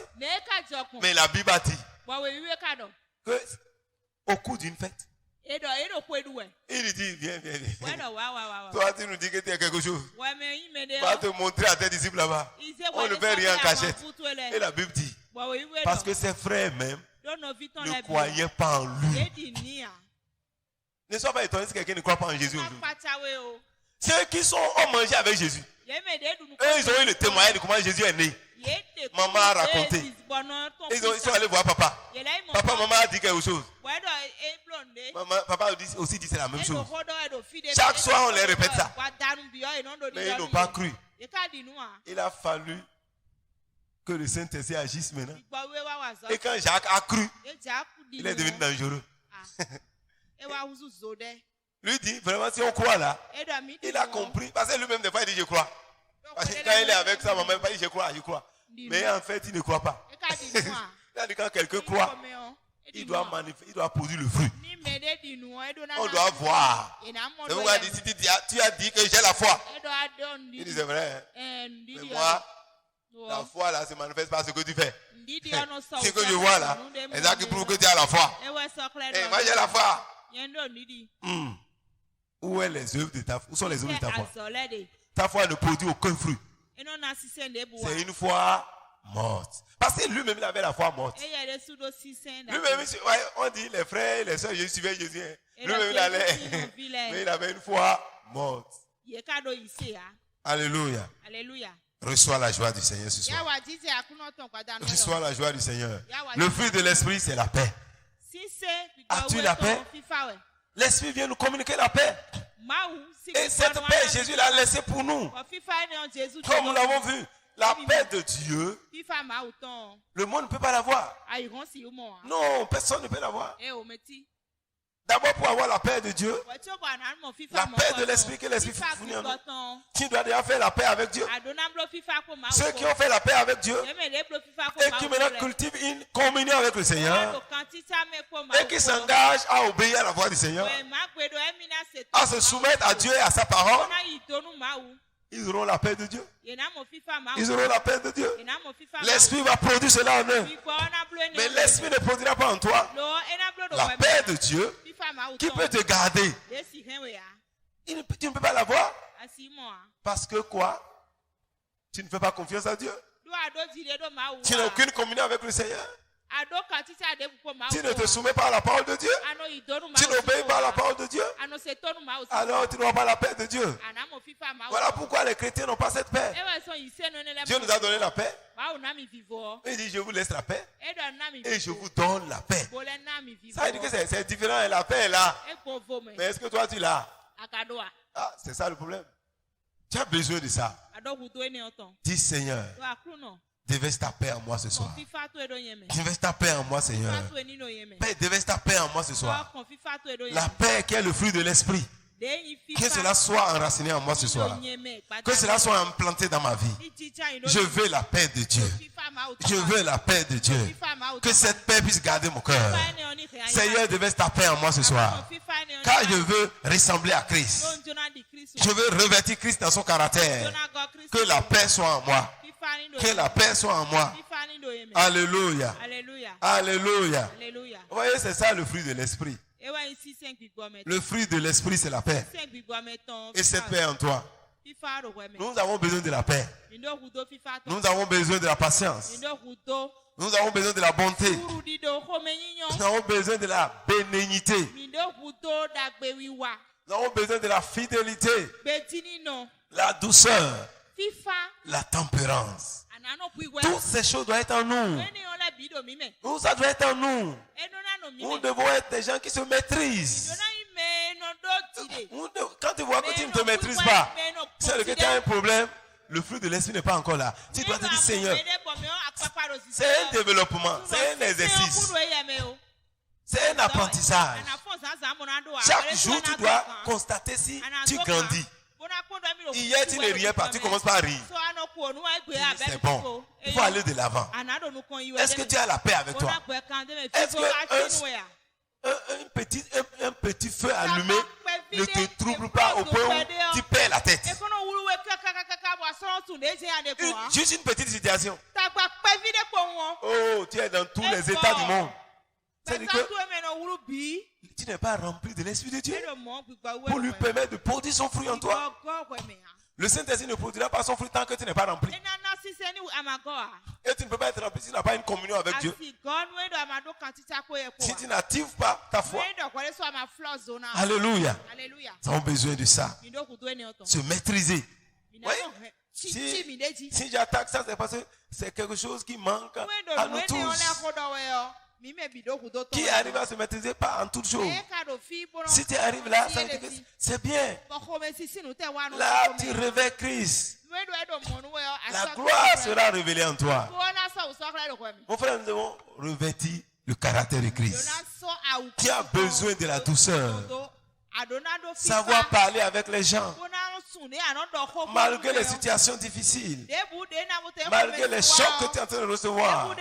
Mais la Bible a dit que au cours d'une fête, il dit, viens. Toi, tu nous dis que tu as quelque chose. Va te montrer à tes disciples là-bas. On ne fait rien en cachette. Et la Bible dit, parce que ses frères même ne croyaient pas en lui. Ne sois pas étonné si quelqu'un ne croit pas en Jésus aujourd'hui. Ceux qui ont mangé avec Jésus, eux, ils ont eu le témoignage de comment Jésus est né. Maman a raconté. Ils sont allés voir papa. Papa, maman a dit quelque chose. Papa aussi dit c'est la même chose. Chaque soir, on les répète ça. Mais ils n'ont pas cru. Il a fallu que le Saint-Esprit agisse maintenant. Et quand Jacques a cru, il est devenu dangereux. Lui dit, vraiment, si on croit là, il a compris. Parce que lui-même, des fois, il dit, je crois. Parce que quand il est avec sa maman, il dit, je crois. Mais en fait, il ne croit pas. Il a dit, quand quelqu'un croit, il doit produire le fruit. On doit voir. C'est pourquoi si tu as dit que j'ai la foi. Il dit, c'est vrai. Mais moi, la foi là se manifeste par ce que tu fais. Ce que je vois là, c'est ça qui prouve que tu as la foi. Et moi, j'ai la foi. Où sont les œuvres de ta foi? Ta foi ne produit aucun fruit. C'est une foi morte. Parce que lui-même, il avait la foi morte. Lui-même, on dit, les frères et les soeurs, je suivais Jésus. Lui-même, il allait. Mais il avait une foi morte. Alléluia. Reçois la joie du Seigneur ce soir. Reçois la joie du Seigneur. Le fruit de l'esprit, c'est la paix. As-tu la paix? L'esprit vient nous communiquer la paix. Et cette paix, Jésus l'a laissée pour nous. Comme nous l'avons vu, la paix de Dieu, le monde ne peut pas l'avoir. Non, personne ne peut l'avoir. D'abord pour avoir la paix de Dieu, la paix de l'esprit que l'esprit fournit en nous. Tu dois déjà faire la paix avec Dieu. Ceux qui ont fait la paix avec Dieu et qui maintenant cultivent une communion avec le Seigneur et qui s'engagent à obéir à la voix du Seigneur, à se soumettre à Dieu et à sa parole, ils auront la paix de Dieu. Ils auront la paix de Dieu. L'esprit va produire cela en eux. Mais l'esprit ne produira pas en toi la paix de Dieu qui peut te garder. Tu ne peux pas l'avoir. Parce que quoi? Tu ne fais pas confiance à Dieu. Tu n'as aucune communion avec le Seigneur. Tu ne te soumets pas à la parole de Dieu. Tu n'obéis pas à la parole de Dieu. Alors tu n'auras pas la paix de Dieu. Voilà pourquoi les chrétiens n'ont pas cette paix. Dieu nous a donné la paix. Il dit je vous laisse la paix et je vous donne la paix. Ça veut dire que c'est différent et la paix est là. Mais est-ce que toi tu l'as? Ah, c'est ça le problème. Tu as besoin de ça. Dis Seigneur, déverse ta paix en moi ce soir. Déverse ta paix en moi, Seigneur. Déverse ta paix en moi ce soir. La paix qui est le fruit de l'esprit. Que cela soit enraciné en moi ce soir. Que cela soit implanté dans ma vie. Je veux la paix de Dieu. Je veux la paix de Dieu. Que cette paix puisse garder mon cœur. Seigneur, déverse ta paix en moi ce soir. Car je veux ressembler à Christ. Je veux revêtir Christ dans son caractère. Que la paix soit en moi. Que la paix soit en moi. Alléluia. Alléluia. Vous voyez, c'est ça le fruit de l'esprit. Le fruit de l'esprit, c'est la paix. Et cette paix en toi. Nous avons besoin de la paix. Nous avons besoin de la patience. Nous avons besoin de la bonté. Nous avons besoin de la bénignité. Nous avons besoin de la fidélité, la douceur, la tempérance. Toutes ces choses doivent être en nous. Ça doit être en nous. Nous devons être des gens qui se maîtrisent. Quand tu vois que tu ne te maîtrises pas, c'est que tu as un problème. Le fruit de l'esprit n'est pas encore là. Tu dois te dire Seigneur, c'est un développement, c'est un exercice, c'est un apprentissage. Chaque jour tu dois constater si tu grandis. Hier tu ne riais pas, tu commences par rire. C'est bon, il faut aller de l'avant. Est-ce que tu as la paix avec toi? Est-ce que un petit feu allumé ne te trouble pas au point où tu perds la tête? Juste une petite situation. Oh, tu es dans tous les états du monde. C'est-à-dire que tu n'es pas rempli de l'Esprit de Dieu pour lui permettre de produire son fruit en toi. Le Saint-Esprit ne produira pas son fruit tant que tu n'es pas rempli. Et tu ne peux pas être rempli si tu n'as pas une communion avec Dieu. Si tu n'actives pas ta foi. Alléluia. Nous avons besoin de ça. Se maîtriser. Oui. Si j'attaque ça, c'est parce que c'est quelque chose qui manque à nous tous. Qui arrive à se maîtriser pas en toutes choses. Si tu arrives là, ça veut dire que c'est bien. Là, tu réveilles Christ. La gloire sera révélée en toi. Mon frère, nous devons revêtir le caractère de Christ. Qui a besoin de la douceur. Savoir parler avec les gens. Malgré les situations difficiles. Malgré les chocs que tu es en train de recevoir.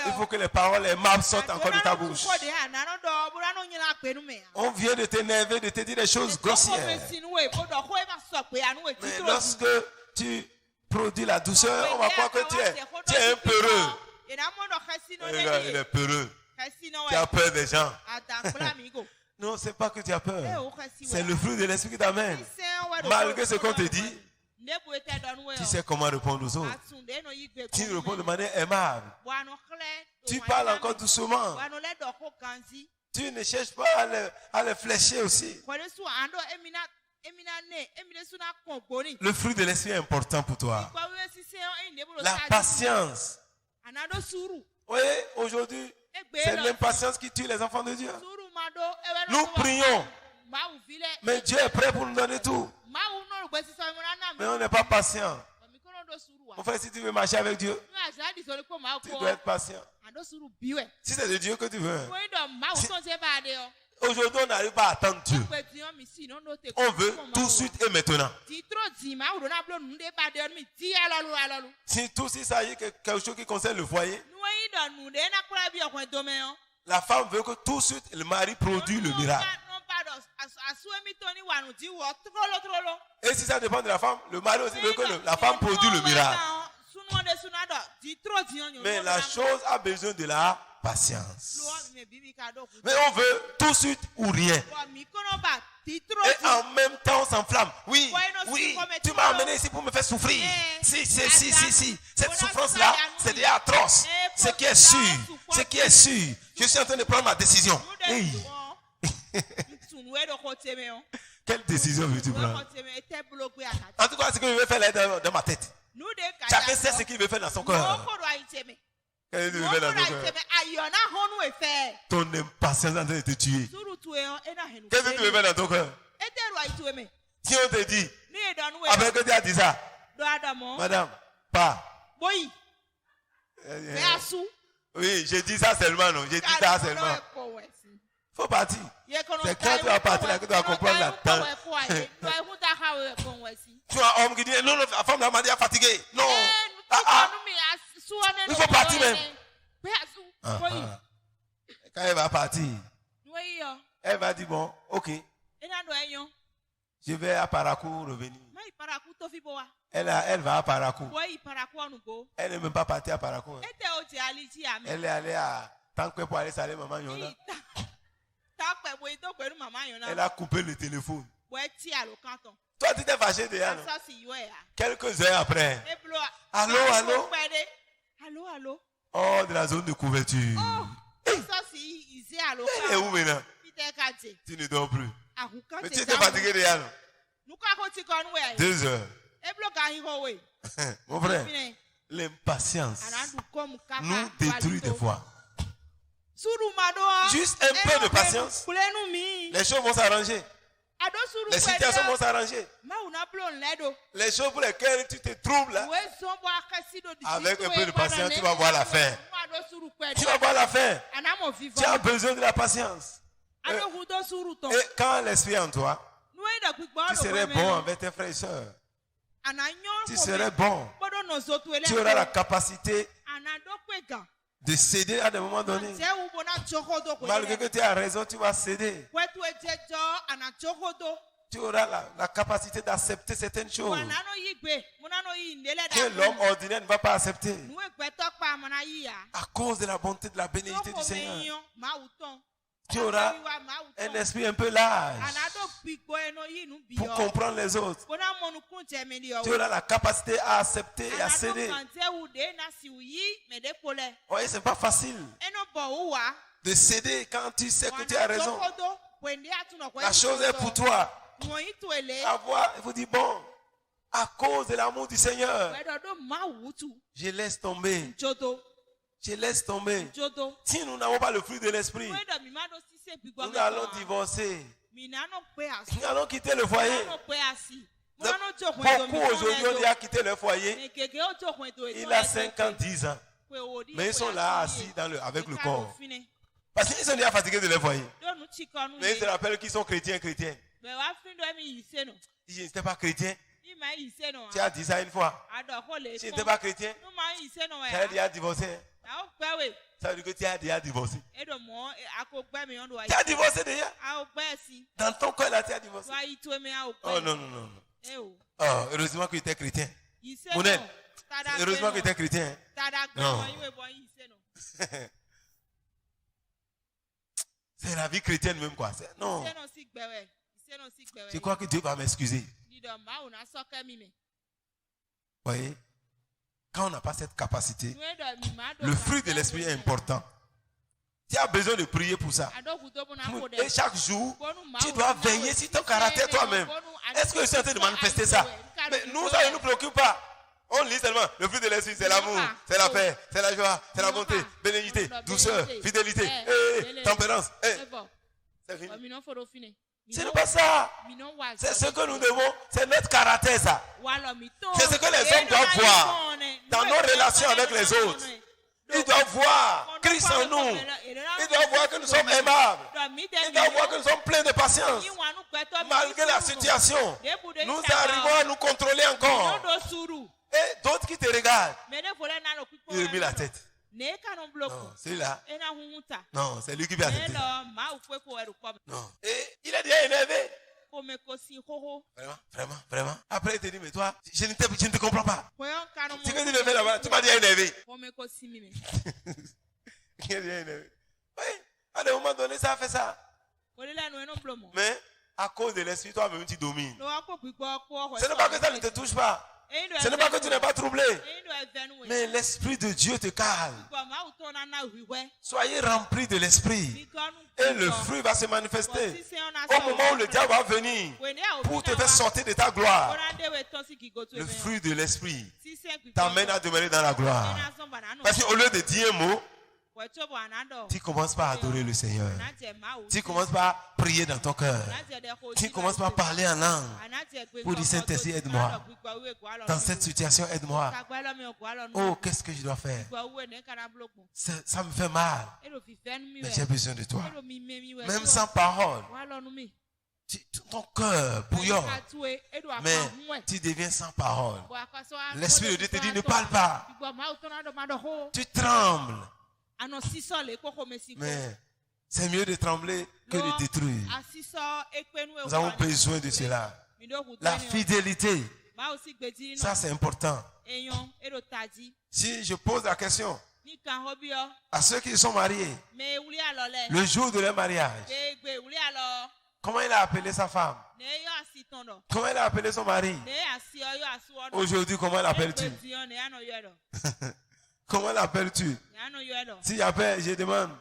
Il faut que les paroles, les maps sortent encore de ta bouche. On vient de t'énerver, de te dire des choses grossières. Mais lorsque tu produis la douceur, on va croire que tu es un peureux. Il est peureux. Tu as peur des gens. Non, c'est pas que tu as peur. C'est le fruit de l'esprit qui t'amène. Malgré ce qu'on te dit, tu sais comment répondre aux autres. Tu réponds de manière aimable. Tu parles encore doucement. Tu ne cherches pas à les flécher aussi. Le fruit de l'esprit est important pour toi. La patience. Oui, aujourd'hui, c'est l'impatience qui tue les enfants de Dieu. Nous prions, mais Dieu est prêt pour nous donner tout. Mais on n'est pas patient. Mon frère, si tu veux marcher avec Dieu, tu dois être patient. Si c'est de Dieu que tu veux. Aujourd'hui, on n'arrive pas à attendre Dieu. On veut tout de suite et maintenant. Si tout s'il s'agit de quelque chose qui concerne le foyer, la femme veut que tout de suite le mari produise le miracle. Et si ça dépend de la femme, le mari aussi veut que la femme produise le miracle. Mais la chose a besoin de la patience. Mais on veut tout de suite ou rien. Et en même temps, on s'enflamme. Oui, tu m'as amené ici pour me faire souffrir. Si. Cette souffrance-là, c'est déjà atroce. Ce qui est sûr. Je suis en train de prendre ma décision. Hey. Quelle décision veux-tu prendre? En tout cas, ce que je veux faire là dans ma tête. Chacun sait ce qu'il veut faire dans son cœur. Qu'est-ce que tu veux faire dans ton cœur? Ton impatience est en train de te tuer. Qu'est-ce que tu veux faire dans ton cœur? Si on te dit, après que tu as dit ça, madame, pas. Oui, j'ai dit ça seulement, non. J'ai dit ça seulement. Faut partir. C'est quand tu vas partir là que tu vas comprendre là-dedans. Tu as un homme qui dit, non, la femme m'a dit fatiguée. Non. Il faut partir même. Quand elle va partir, elle va dire, bon, ok. Je vais à Parakou revenir. Elle va à Parakou. Elle n'est même pas partie à Parakou. Elle est allée à Tankwe pour aller saluer maman Yona. Elle a coupé le téléphone. Toi, tu t'es fâché déjà, non? Quelques heures après. Allô? Oh, de la zone de couverture. Et où maintenant? Tu ne dors plus. Mais tu étais fatigué déjà, non? 2 heures. Mon frère, l'impatience nous détruit des fois. Juste un peu de patience, les choses vont s'arranger. Les situations vont s'arranger. Les choses pour lesquelles tu te troubles là, avec un peu de patience, tu vas voir la fin. Tu vas voir la fin. Tu as besoin de la patience. Et quand l'esprit est en toi, tu serais bon avec tes frères et sœurs. Tu serais bon. Tu auras la capacité de céder à des moments donnés. Malgré que tu as raison, tu vas céder. Tu auras la capacité d'accepter certaines choses que l'homme ordinaire ne va pas accepter. À cause de la bonté, de la bénédiction du Seigneur. Tu auras un esprit un peu large pour comprendre les autres. Tu auras la capacité à accepter et à céder. Oui, ce n'est pas facile de céder quand tu sais que tu as raison. La chose est pour toi. Il faut dire, bon, à cause de l'amour du Seigneur, je laisse tomber. Je laisse tomber. Si nous n'avons pas le fruit de l'esprit, nous allons divorcer. Nous allons quitter le foyer. Beaucoup aujourd'hui ont déjà quitté le foyer. Il a 5 ans, 10 ans. Mais ils sont là assis avec le corps. Parce qu'ils sont déjà fatigués de leur foyer. Mais ils se rappellent qu'ils sont chrétiens. Ils n'étaient pas chrétiens. Tu as dit ça une fois. Tu n'étais pas chrétien. Tu as déjà divorcé. Ça veut dire que tu as déjà divorcé. Tu as divorcé déjà. Dans ton cœur là, tu as divorcé. Oh non. Oh, heureusement que tu étais chrétien. Monel, heureusement que tu étais chrétien. Non. C'est la vie chrétienne même quoi. Non. Je crois que Dieu va m'excuser. Voyez, quand on n'a pas cette capacité, le fruit de l'esprit est important. Tu as besoin de prier pour ça. Et chaque jour, tu dois veiller sur ton caractère toi-même. Est-ce que je suis en train de manifester ça? Mais nous, ça ne nous préoccupe pas. On lit seulement le fruit de l'esprit, c'est l'amour, c'est la paix, c'est la joie, c'est la bonté, bénédicité, douceur, fidélité, tempérance. C'est fini. Ce n'est pas ça. C'est ce que nous devons. C'est notre caractère, ça. C'est ce que les hommes doivent voir dans nos relations avec les autres. Il doit voir Christ en nous. Il doit voir que nous sommes aimables. Il doit voir que nous sommes pleins de patience. Malgré la situation, nous arrivons à nous contrôler encore. Et d'autres qui te regardent, il remet la tête. Non, c'est là. Non, c'est lui qui vient la tête. Non. Et il est déjà énervé. Vraiment. Après, il te dit, mais toi, je ne te comprends pas. Tu veux dire le fait là-bas, tu m'as déjà énervé. Il est déjà énervé. Oui, à un moment donné, ça a fait ça. Mais à cause de l'esprit, toi-même, tu domines. Ce n'est pas que ça ne te touche pas. Ce n'est pas que tu n'es pas troublé. Mais l'esprit de Dieu te calme. Soyez remplis de l'esprit. Et le fruit va se manifester. Au moment où le diable va venir pour te faire sortir de ta gloire. Le fruit de l'esprit t'amène à demeurer dans la gloire. Parce qu'au lieu de dire un mot, tu commences par adorer le Seigneur. Tu commences par prier dans ton cœur. Tu commences par parler en langue. Pour dire, Saint-Esprit, aide-moi. Dans cette situation, aide-moi. Oh, qu'est-ce que je dois faire? Ça me fait mal. Mais j'ai besoin de toi. Même sans parole. Ton cœur bouillonne. Mais tu deviens sans parole. L'Esprit de Dieu te dit, ne parle pas. Tu trembles. Mais c'est mieux de trembler que de détruire. Nous avons besoin de cela. La fidélité, ça c'est important. Si je pose la question à ceux qui sont mariés, le jour de leur mariage, comment il a appelé sa femme? Comment il a appelé son mari? Aujourd'hui, comment l'appelles-tu? Comment l'appelles-tu? Si j'appelle, je demande.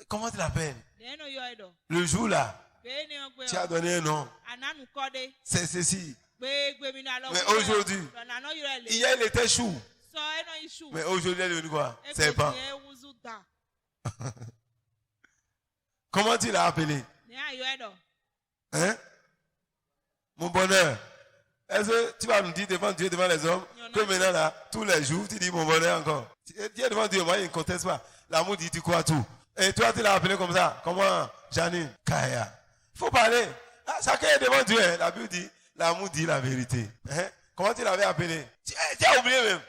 Comment tu l'appelles? Le jour là, tu as donné un nom. C'est ceci. Mais aujourd'hui, hier il était chou. Mais aujourd'hui il est devenu quoi? Serpent. Comment tu l'as appelé? Hein? Mon bonheur. Est-ce que tu vas nous dire devant Dieu, devant les hommes, que maintenant là, tous les jours, tu dis mon bonheur encore? Tu es devant Dieu, moi il ne conteste pas. L'amour dit, tu crois tout. Et toi, tu l'as appelé comme ça. Comment, Janine? Kaya. Il faut parler. Ah, chacun est devant Dieu. Hein. La Bible dit, l'amour dit la vérité. Hein? Comment tu l'avais appelé? Tu as oublié même.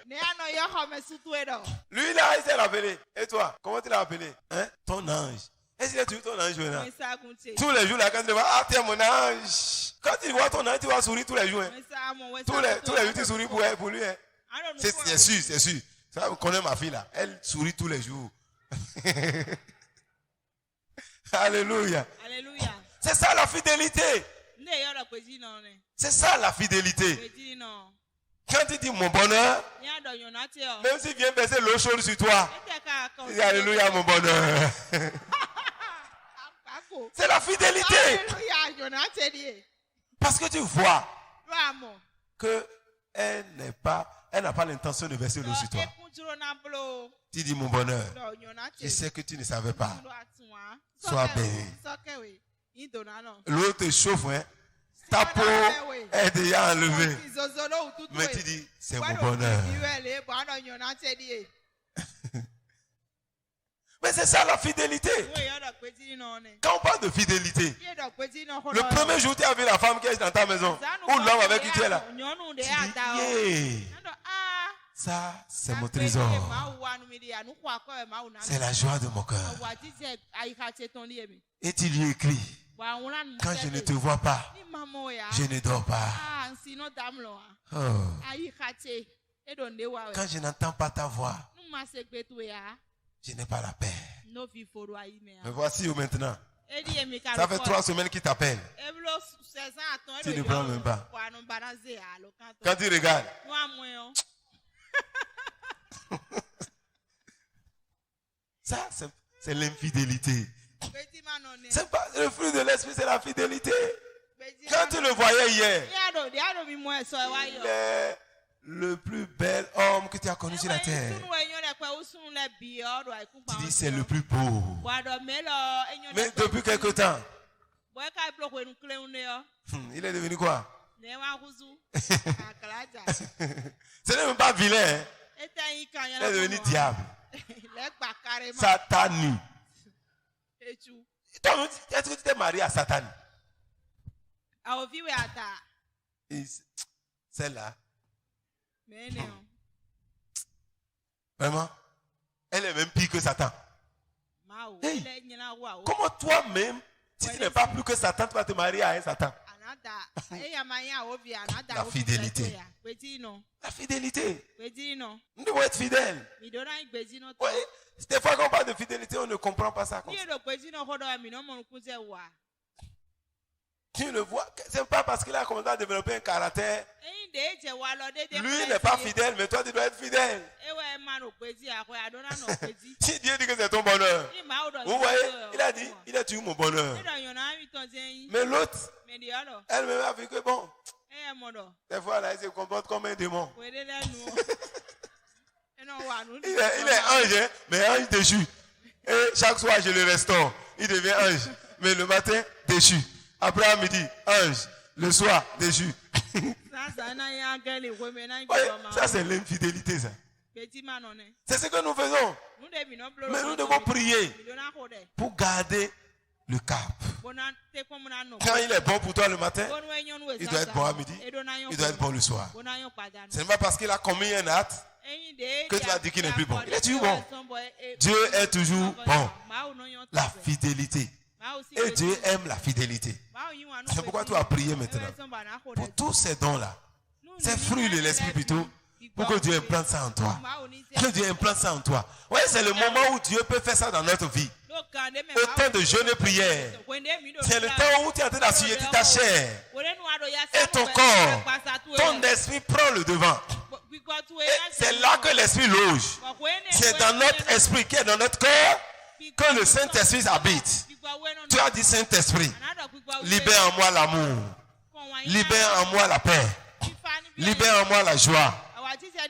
Lui là, il s'est appelé. Et toi, comment tu l'as appelé? Hein? Ton ange. Est-ce qu'il est toujours ton ange maintenant? Tous les jours là, quand tu le vois, ah, tu es mon ange. Quand tu vois ton ange, tu vas sourire tous les jours. Hein? Tous les jours, tu souris pour lui. Hein? C'est sûr. Ça, vous connaissez ma fille là. Elle sourit tous les jours. Alléluia. C'est ça la fidélité. C'est ça la fidélité. Quand tu dis mon bonheur, même s'il vient verser l'eau chaude sur toi, dis alléluia mon bonheur. C'est la fidélité. Parce que tu vois qu'elle n'a pas l'intention de verser l'eau sur toi. Tu dis mon bonheur. Je sais que tu ne savais pas. Sois béni. L'eau te chauffe, hein? Ta peau est déjà enlevée. Mais tu dis, c'est mon bonheur. Mais c'est ça la fidélité. Quand on parle de fidélité, le premier jour tu as vu la femme qui est dans ta maison, ou l'homme avec qui tu es là, tu dis, yeah. Ça, c'est mon trésor. C'est la joie de mon cœur. Et tu lui écris, quand je ne te vois pas, je ne dors pas. Oh. Quand je n'entends pas ta voix, je n'ai pas la paix. Mais voici où maintenant. Ça fait 3 semaines qu'il t'appelle. Tu ne prends même pas. Quand tu regardes. Ça, c'est l'infidélité. C'est pas le fruit de l'esprit, c'est la fidélité. Quand tu le voyais hier, il est le plus bel homme que tu as connu sur la terre. Tu dis c'est le plus beau. Mais depuis quelque temps, il est devenu quoi? Ce n'est même pas vilain. Hein? Il est devenu diable. Satan. Est-ce que tu t'es marié à Satan? Celle-là. Vraiment? Elle est même pire que Satan. Hey, comment toi-même, si tu n'es pas plus que Satan, tu vas te marier à un Satan? La fidélité. La fidélité. Nous devons être fidèles. Oui. Des fois quand on parle de fidélité, on ne comprend pas ça comme ça. Tu le vois, c'est pas parce qu'il a commencé à développer un caractère. Lui n'est pas fidèle, mais toi tu dois être fidèle. Si Dieu dit que c'est ton bonheur, vous voyez, il a tué mon bonheur. Mais l'autre, elle-même a vu que bon, des fois là, il se comporte comme un démon. Il est ange, mais ange déchu. Et chaque soir je le restaure, il devient ange. Mais le matin, déchu. Après à midi, ange. Le soir, déchu. Ça, c'est l'infidélité, ça. C'est ce que nous faisons. Mais nous devons prier pour garder le cap. Quand il est bon pour toi le matin, il doit être bon à midi, il doit être bon le soir. Ce n'est pas parce qu'il a commis un acte que tu vas dire qu'il n'est plus bon. Il est toujours bon. Dieu est toujours bon. La fidélité. Et Dieu aime la fidélité. C'est pourquoi tu vas prier maintenant. Pour tous ces dons-là, ces fruits de l'esprit plutôt, pour que Dieu implante ça en toi. Que Dieu implante ça en toi. Oui, c'est le moment où Dieu peut faire ça dans notre vie. Au temps de jeûne et prière. C'est le temps où tu es en train d'assujetter ta chair et ton corps. Ton esprit prend le devant. C'est là que l'esprit loge. C'est dans notre esprit qui est dans notre corps que le Saint-Esprit habite. Tu as dit Saint-Esprit, libère en moi l'amour, libère en moi la paix, libère en moi la joie,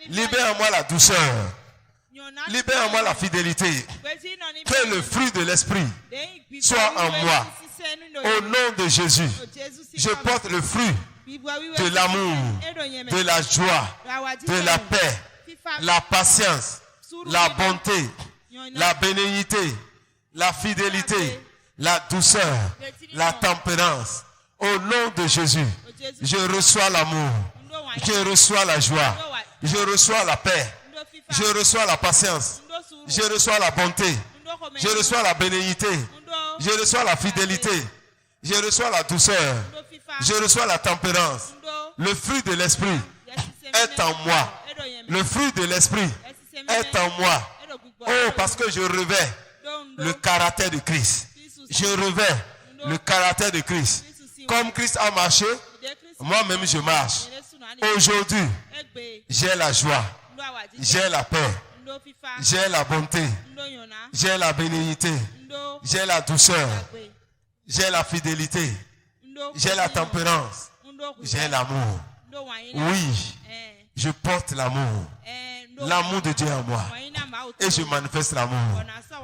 libère en moi la douceur, libère en moi la fidélité. Que le fruit de l'esprit soit en moi. Au nom de Jésus, je porte le fruit de l'amour, de la joie, de la paix, la patience, la bonté, la bénignité, la fidélité, la douceur, la tempérance. Au nom de Jésus, je reçois l'amour, je reçois la joie, je reçois la paix, je reçois la patience, je reçois la bonté, je reçois la bénignité, je reçois la fidélité, je reçois la douceur, je reçois la tempérance. Le fruit de l'esprit est en moi. Le fruit de l'esprit est en moi. Oh, parce que je revais le caractère de Christ. Je revais le caractère de Christ. Comme Christ a marché, moi-même je marche. Aujourd'hui, j'ai la joie, j'ai la paix, j'ai la bonté, j'ai la bénignité, j'ai la douceur, j'ai la fidélité, j'ai la tempérance, j'ai l'amour. Oui, je porte l'amour. L'amour de Dieu en moi. Et je manifeste l'amour.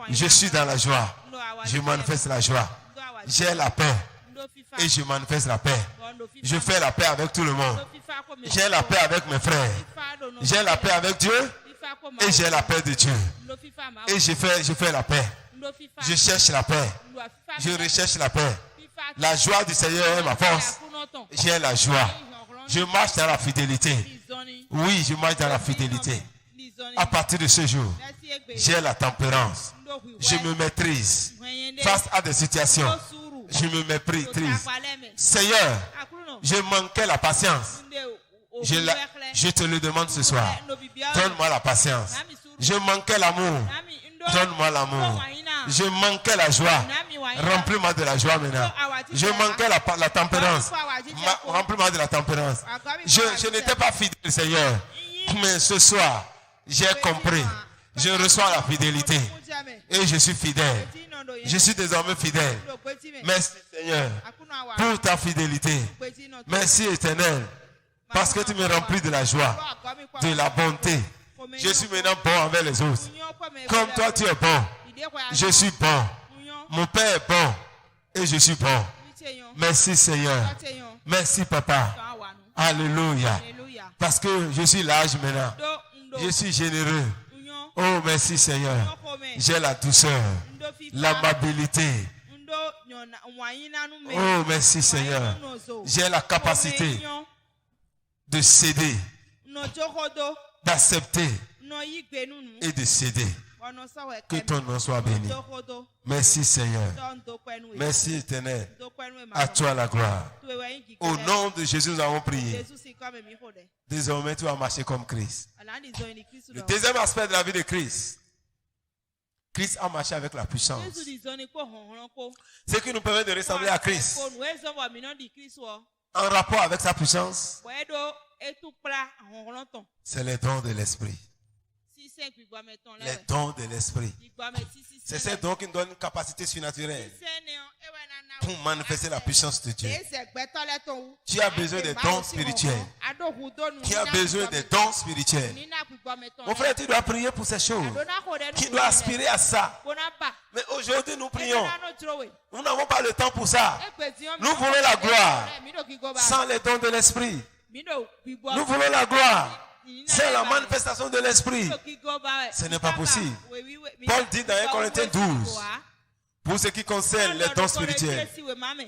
Je suis dans la joie. Je manifeste la joie. J'ai la paix. Et je manifeste la paix. Je fais la paix avec tout le monde. J'ai la paix avec mes frères. J'ai la paix avec Dieu. Et j'ai la paix de Dieu. Et je fais la paix. Je cherche la paix. Je recherche la paix. La joie du Seigneur est ma force. J'ai la joie. Je marche dans la fidélité. Oui, je marche dans la fidélité. À partir de ce jour, j'ai la tempérance. Je me maîtrise. Face à des situations, je me maîtrise. Seigneur, je manquais la patience. Je te le demande ce soir. Donne-moi la patience. Je manquais l'amour. Donne-moi l'amour. Je manquais la joie. Remplis-moi de la joie maintenant. Je manquais la tempérance. Remplis-moi de la tempérance. Je n'étais pas fidèle, Seigneur. Mais ce soir, j'ai compris. Je reçois la fidélité. Et je suis fidèle. Je suis désormais fidèle. Merci, Seigneur, pour ta fidélité. Merci, Éternel, parce que tu me remplis de la joie, de la bonté. Je suis maintenant bon envers les autres. Comme toi, tu es bon. Je suis bon. Mon Père est bon. Et je suis bon. Merci, Seigneur. Merci, Papa. Alléluia. Parce que je suis large maintenant. Je suis généreux. Oh, merci Seigneur. J'ai la douceur, l'amabilité. Oh, merci Seigneur. J'ai la capacité de céder, d'accepter et de céder. Que ton nom soit béni. Merci Seigneur. Merci Éternel. À toi la gloire. Au nom de Jésus, nous avons prié. Désormais, tu vas marcher comme Christ. Le deuxième aspect de la vie de Christ. Christ a marché avec la puissance. Ce qui nous permet de ressembler à Christ. En rapport avec sa puissance, c'est les dons de l'esprit. Les dons de l'esprit. C'est ces dons qui nous donnent une capacité surnaturelle pour manifester la puissance de Dieu. Tu as besoin des dons spirituels. Tu as besoin des dons spirituels. Mon frère, tu dois prier pour ces choses. Tu dois aspirer à ça. Mais aujourd'hui, nous prions. Nous n'avons pas le temps pour ça. Nous voulons la gloire sans les dons de l'esprit. Nous voulons la gloire. C'est la manifestation de l'esprit. Ce n'est pas possible. Paul dit dans 1 Corinthiens 12, pour ce qui concerne les dons spirituels,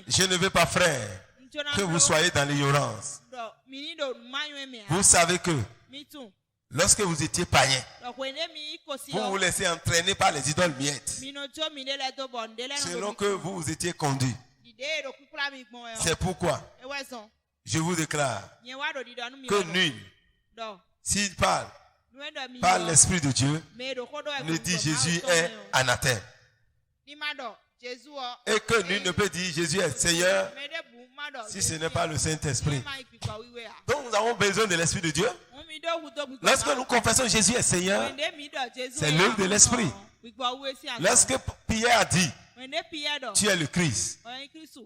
je ne veux pas, frère, que vous soyez dans l'ignorance. Vous savez que lorsque vous étiez païen, vous vous laissez entraîner par les idoles miettes, selon que vous étiez conduits. C'est pourquoi je vous déclare que nul, s'il parle par l'Esprit de Dieu, ne dit Jésus est anathème. Et que nul ne peut dire Jésus est Seigneur si ce n'est pas le Saint-Esprit. Donc nous avons besoin de l'Esprit de Dieu. Lorsque nous confessons Jésus est Seigneur, c'est l'œuvre de l'Esprit. Lorsque Pierre a dit tu es le Christ,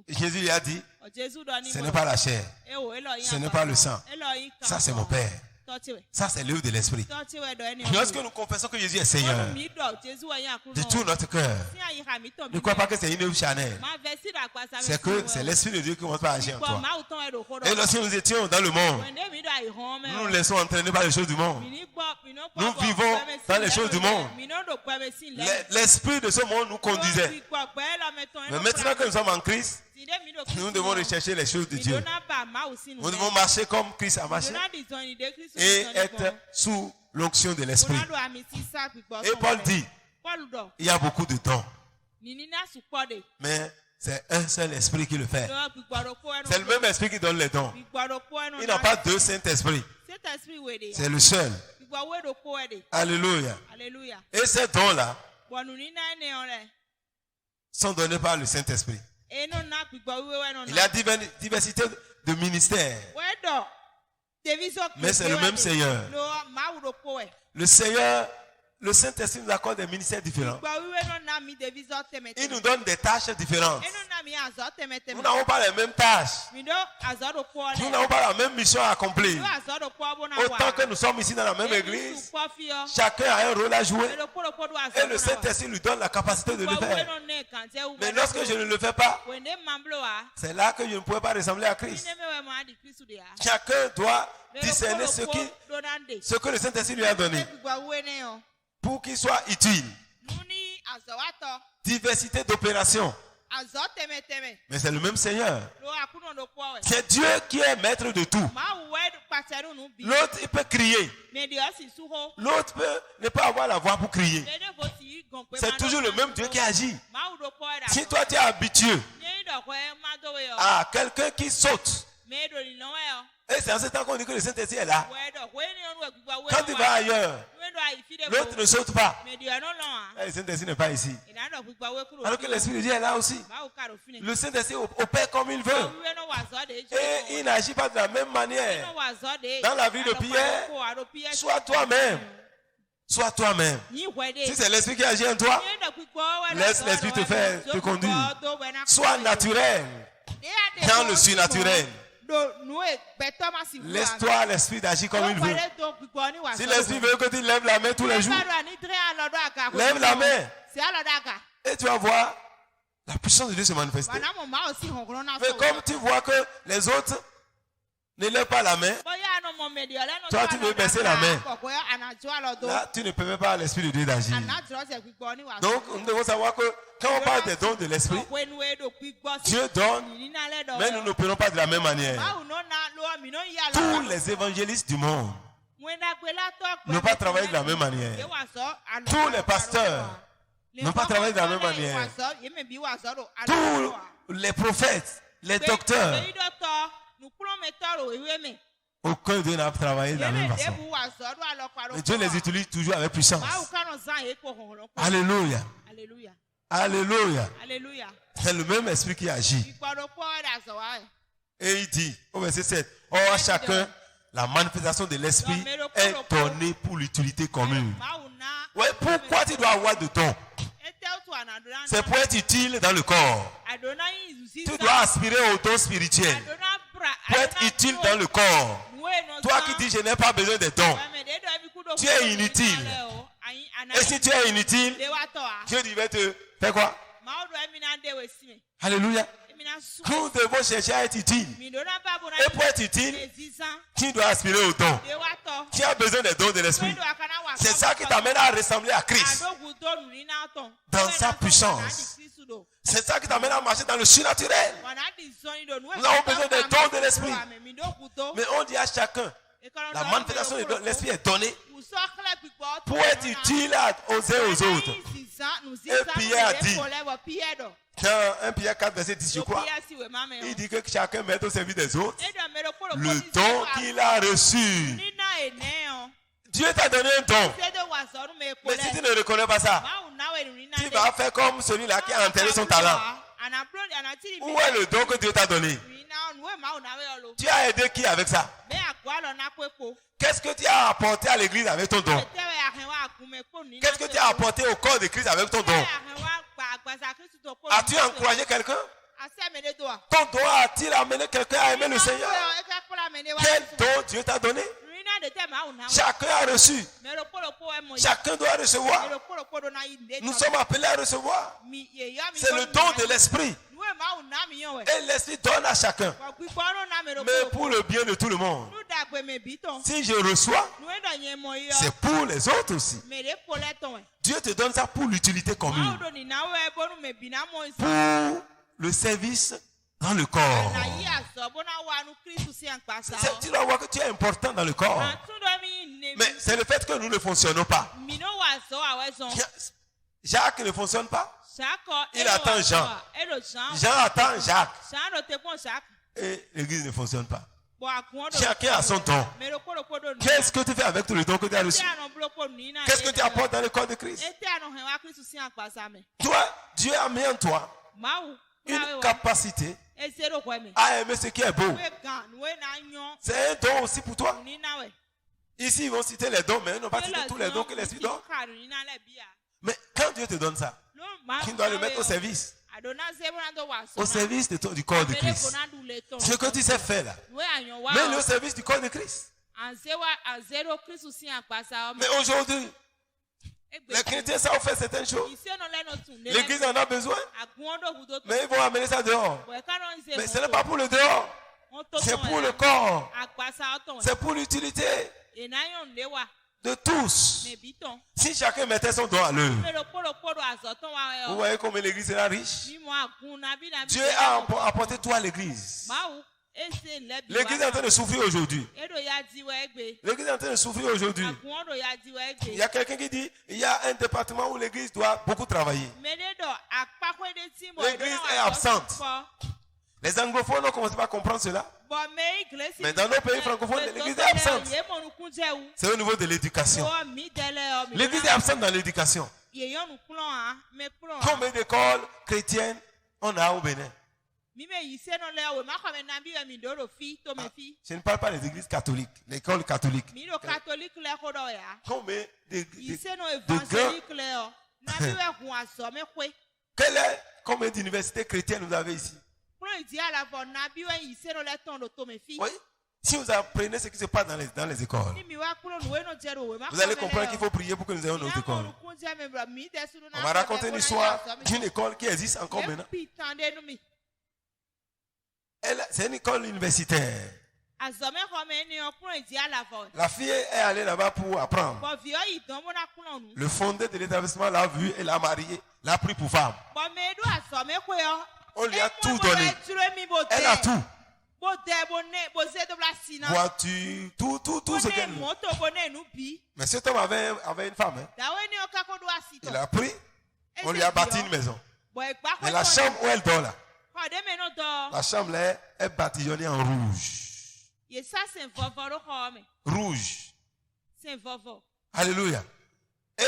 Jésus lui a dit ce n'est pas la chair, ce n'est pas le sang, ça c'est mon Père. Ça c'est l'œuvre de l'esprit. Lorsque nous confessons que Jésus est Seigneur de tout notre cœur, ne crois pas que c'est une œuvre charnelle. C'est que c'est l'Esprit de Dieu qui commence par agir en toi. Et lorsque nous étions dans le monde, nous nous laissons entraîner par les choses du monde. Nous vivons dans les choses du monde. L'esprit de ce monde nous conduisait. Mais maintenant que nous sommes en Christ, nous devons rechercher les choses de Dieu. Nous devons marcher comme Christ a marché et être sous l'onction de l'esprit. Et Paul dit, il y a beaucoup de dons, mais c'est un seul esprit qui le fait. C'est le même esprit qui donne les dons. Il n'y a pas deux Saint-Esprits. C'est le seul. Alléluia. Et ces dons-là sont donnés par le Saint-Esprit. Il y a diversité de ministères, mais c'est le même Seigneur. Le Seigneur, le Saint-Esprit nous accorde des ministères différents. Il nous donne des tâches différentes. Nous n'avons pas les mêmes tâches. Nous n'avons pas la même mission à accomplir. Autant que nous sommes ici dans la même église, chacun a un rôle à jouer. Et le Saint-Esprit lui donne la capacité de le faire. Mais lorsque je ne le fais pas, c'est là que je ne pourrais pas ressembler à Christ. Chacun doit discerner ce que le Saint-Esprit lui a donné pour qu'il soit utile. Diversité d'opérations. Mais c'est le même Seigneur. C'est Dieu qui est maître de tout. L'autre, il peut crier. L'autre peut ne pas avoir la voix pour crier. C'est toujours le même Dieu qui agit. Si toi tu es habitué à quelqu'un qui saute, et c'est en ce temps qu'on dit que le Saint-Esprit est là. Quand il va ailleurs, l'autre ne saute pas. Et le Saint-Esprit n'est pas ici. Alors que l'Esprit de Dieu est là aussi. Le Saint-Esprit opère comme il veut. Et il n'agit pas de la même manière. Dans la vie de Pierre, sois toi-même. Sois toi-même. Si c'est l'Esprit qui agit en toi, laisse l'Esprit te conduire. Sois naturel dans le surnaturel. Laisse-toi l'esprit d'agir comme il veut. Si l'esprit veut que tu lèves la main tous les jours, lève la main. Et tu vas voir la puissance de Dieu se manifester. Mais comme tu vois que les autres Ne lève pas la main. Toi, tu veux baisser la main. Là, tu ne permets pas à l'Esprit de Dieu d'agir. Donc, nous devons savoir que quand on parle des dons de l'Esprit, Dieu donne, mais nous ne prenons pas de la même manière. Tous les évangélistes du monde n'ont pas travaillé de la même manière. Tous les pasteurs n'ont pas travaillé de la même manière. Tous les prophètes, les docteurs, aucun d'eux n'a travaillé de la même façon. Mais Dieu les utilise toujours avec puissance. Alléluia. Alléluia. C'est le même esprit qui agit. Et il dit au verset 7, or à chacun, la manifestation de l'esprit est donnée pour l'utilité commune. Ouais, pourquoi tu dois avoir de dons? C'est pour être utile dans le corps. Tu dois aspirer au don spirituel. Pour être utile dans le corps. Toi qui dis je n'ai pas besoin de dons, tu es inutile. Et si tu es inutile, Dieu va te faire quoi? Alléluia. Nous devons chercher à être utile. Et pour être utile, tu dois aspirer au don. Tu as besoin des dons de l'esprit. C'est ça qui t'amène à ressembler à Christ dans sa puissance. C'est ça qui t'amène à marcher dans le surnaturel. Nous avons besoin des dons de l'esprit. Mais on dit à chacun, la manifestation de l'esprit est donnée pour être utile aux uns aux autres. Et Pierre a dit, dans 1 Pierre 4, verset 10, je crois, il dit que chacun met au service des autres le don qu'il a reçu. Dieu t'a donné un don. Mais si tu ne reconnais pas ça, tu vas faire comme celui-là qui a enterré son talent. Où est le don que Dieu t'a donné? Tu as aidé qui avec ça? Qu'est-ce que tu as apporté à l'église avec ton don? Qu'est-ce que tu as apporté au corps de Christ avec ton don? As-tu encouragé quelqu'un? Ton don a-t-il amené quelqu'un à aimer le Seigneur? Quel don Dieu t'a donné? Chacun a reçu. Chacun doit recevoir. Nous sommes appelés à recevoir. C'est le don de l'esprit. Et l'esprit donne à chacun. Mais pour le bien de tout le monde. Si je reçois, c'est pour les autres aussi. Dieu te donne ça pour l'utilité commune. Pour le service dans le corps. Tu dois voir que tu es important dans le corps. Mais c'est le fait que nous ne fonctionnons pas. Jacques ne fonctionne pas. Il attend Jean. Jean attend Jacques. Et l'église ne fonctionne pas. Chacun a son don. Qu'est-ce que tu fais avec tout le don que tu as reçu? Qu'est-ce que tu apportes dans le corps de Christ? Toi, Dieu a mis en toi une capacité à aimer ce qui est beau. C'est un don aussi pour toi. Ici, ils vont citer les dons, mais ils n'ont pas cité tous les dons que l'Esprit donne. Mais quand Dieu te donne ça, tu dois le mettre au service. Au service du corps de Christ. Ce que tu sais faire là. Mets-le au service du corps de Christ. Mais aujourd'hui, les chrétiens savent faire certaines choses. L'église en a besoin. Mais ils vont amener ça dehors. Mais ce n'est pas pour le dehors. C'est pour le corps. C'est pour l'utilité de tous. Si chacun mettait son don à l'œuvre, vous voyez comment l'église sera riche. Dieu a apporté tout à l'église. L'église est en train de souffrir aujourd'hui. L'église est en train de souffrir aujourd'hui. Il y a quelqu'un qui dit il y a un département où l'église doit beaucoup travailler. L'église est absente. Les anglophones ont commencé à comprendre cela. Mais dans nos pays francophones, l'église est absente. C'est au niveau de l'éducation. L'église est absente dans l'éducation. Combien d'écoles chrétiennes on a au Bénin? Je ne parle pas des églises catholiques, l'école catholique. Combien combien d'universités chrétiennes vous avez ici? Oui. Si vous apprenez ce qui se passe dans les écoles, vous allez comprendre qu'il faut prier pour que nous ayons notre école. On va raconter une histoire d'une école qui existe encore maintenant. C'est une école universitaire. La fille est allée là-bas pour apprendre. Le fondé de l'établissement l'a vu et l'a mariée, l'a pris pour femme. On lui a tout donné. Elle a tout. Voiture, tout ce qu'elle veut. Mais cet homme avait une femme. Hein. Il a pris, on lui a bâti une maison. Mais la chambre où elle dort là, la chambre là est badigeonnée en rouge. Rouge. Alléluia. Et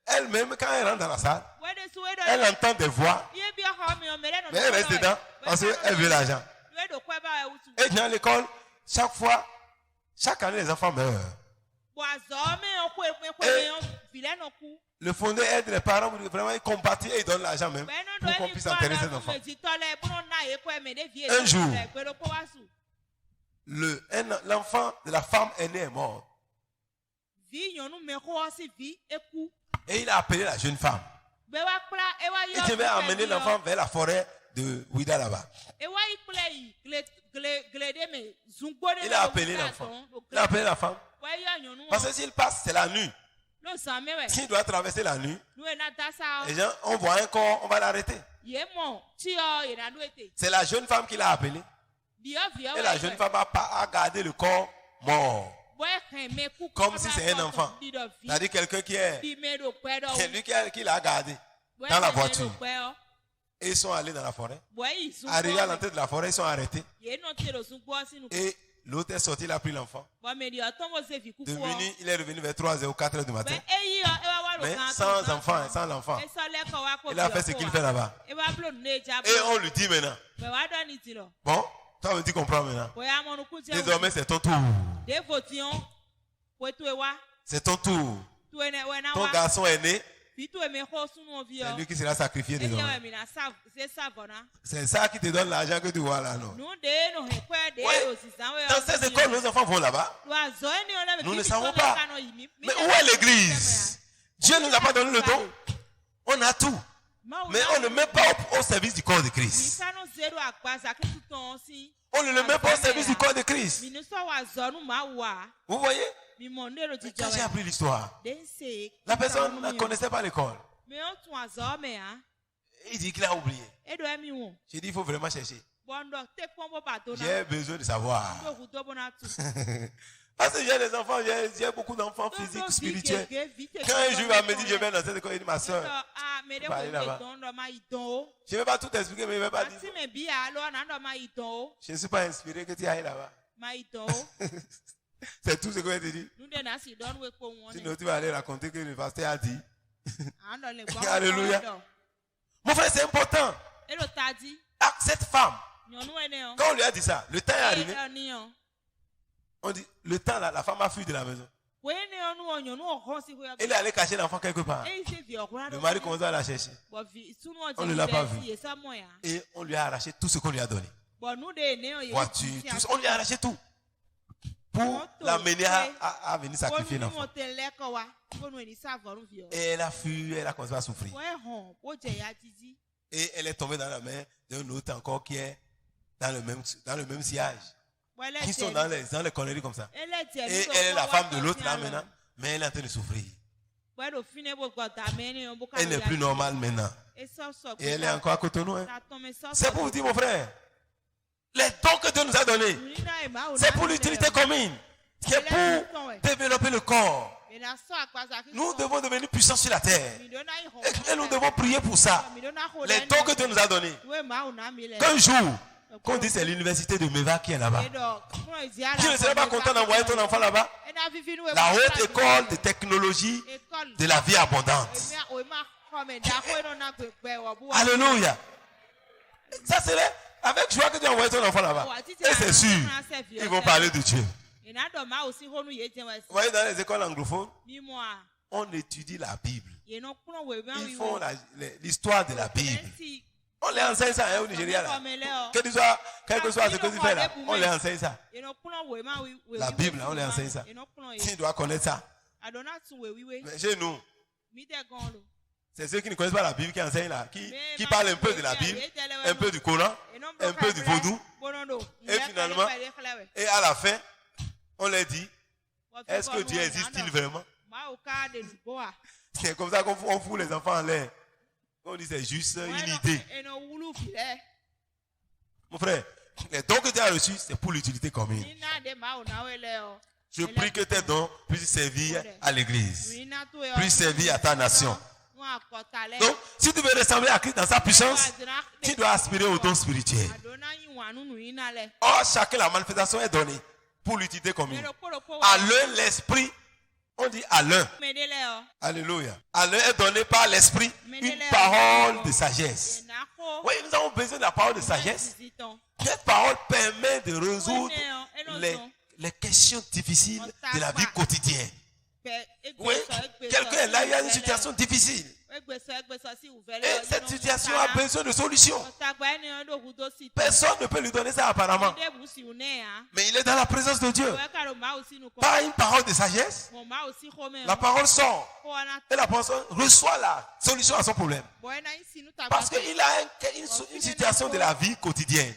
elle-même, quand elle rentre dans la salle, elle entend des voix. Mais elle reste dedans parce qu'elle veut l'argent. Et dans l'école, chaque année, les enfants meurent. Et le fondé aide les parents, vraiment, ils combattent et ils donnent l'argent même pour qu'on puisse enterrer ces enfants. Un jour, l'enfant de la femme aînée est mort. Et il a appelé la jeune femme. Il devait amener l'enfant vers la forêt de Ouida là-bas. Il a appelé l'enfant. Il a appelé la femme. Parce que s'il passe, c'est la nuit. S'il doit traverser la nuit, les gens, on voit un corps, on va l'arrêter. C'est la jeune femme qui l'a appelé. Et la jeune femme a gardé le corps mort. Comme si c'est un enfant. C'est-à-dire quelqu'un c'est lui qui l'a gardé dans la voiture. Et ils sont allés dans la forêt. Arrivés à l'entrée de la forêt, ils sont arrêtés. Et l'autre est sorti, il a pris l'enfant. De minuit, il est revenu vers 3h ou 4h du matin. Mais sans enfant, sans l'enfant. Il a fait ce qu'il fait là-bas. Et on lui dit maintenant. Bon, toi, tu comprends maintenant. Désormais, c'est ton tour. C'est ton tour. Ton garçon est né. C'est lui qui sera sacrifié désormais. C'est ça qui te donne l'argent que tu vois là, non? Ouais. Dans ces écoles, nos enfants vont là-bas. Nous ne savons pas. Mais où est l'église? Dieu ne nous a pas donné le don. On a tout. Mais on ne met pas au service du corps de Christ. On ne le met pas au service du corps de Christ. Vous voyez? Quand j'ai appris l'histoire, la personne ne connaissait pas l'école. Il dit qu'il a oublié. J'ai dit il faut vraiment chercher. J'ai besoin de savoir. Parce que j'ai des enfants, j'ai beaucoup d'enfants physiques, spirituels. Quand un jour il va me dire je vais dans cette école, il dit ma soeur, je vais aller là-bas. Je ne vais pas tout expliquer, mais il ne va pas dire. Je ne suis pas inspiré que tu ailles là-bas. C'est tout ce que je te dis. Sinon, tu vas aller raconter que le pasteur a dit. Alléluia. Mon frère, c'est important. Cette femme, quand on lui a dit ça, le temps est arrivé. On dit, le temps là, la femme a fui de la maison. Elle est allée cacher l'enfant quelque part. Le mari commence à la chercher. On ne l'a pas vu. Et on lui a arraché tout ce qu'on lui a donné. Voiture, tout, on lui a arraché tout. Pour l'amener à venir sacrifier l'enfant. Et elle a fui, elle a commencé à souffrir. Et elle est tombée dans la main d'un autre encore qui est dans le même sillage. Qui sont dans les conneries comme ça. Et elle est la femme de l'autre là maintenant, mais elle est en train de souffrir. Elle n'est plus normale maintenant. Et elle est encore à Cotonou. Hein. C'est pour vous dire, mon frère, les dons que Dieu nous a donnés, c'est pour l'utilité commune. C'est pour développer le corps. Nous devons devenir puissants sur la terre. Et nous devons prier pour ça. Les dons que Dieu nous a donnés. Qu'un jour, qu'on dit c'est l'université de Meva qui est là-bas. Tu ne serais pas content d'envoyer ton enfant là-bas? La haute école de technologie de la vie abondante. Alléluia. Ça serait avec joie que tu envoies ton enfant là-bas. Et c'est sûr, ils vont parler de Dieu. Vous voyez, dans les écoles anglophones, on étudie la Bible. Ils font l'histoire de la Bible. On les enseigne ça au Nigeria là. Quel que soit ce que tu fais là, on les enseigne ça. La Bible, là, on les enseigne ça. Tu dois connaître ça. Mais chez nous, c'est ceux qui ne connaissent pas la Bible qui enseignent là, qui parlent un peu de la Bible, un peu du Coran, un peu du vaudou. Et Et à la fin, on leur dit, est-ce que Dieu existe-t-il vraiment? C'est comme ça qu'on fout les enfants en l'air. On dit c'est juste une idée. Mon frère, les dons que tu as reçus, c'est pour l'utilité commune. Je prie que tes dons puissent servir à l'église, puissent servir à ta nation. Donc, si tu veux ressembler à Christ dans sa puissance, tu dois aspirer aux dons spirituels. Or, chacun, la manifestation est donnée pour l'utilité commune. À l'un, l'esprit, on dit à l'un. Alléluia. À l'un est donné par l'esprit une parole de sagesse. Oui, nous avons besoin de la parole de sagesse. Cette parole permet de résoudre les questions difficiles de la vie quotidienne. Oui, quelqu'un est là, il y a une situation difficile. Et cette situation a besoin de solutions. Personne ne peut lui donner ça apparemment. Mais il est dans la présence de Dieu. Par une parole de sagesse, la parole sort. Et la personne reçoit la solution à son problème. Parce qu'il a une situation de la vie quotidienne.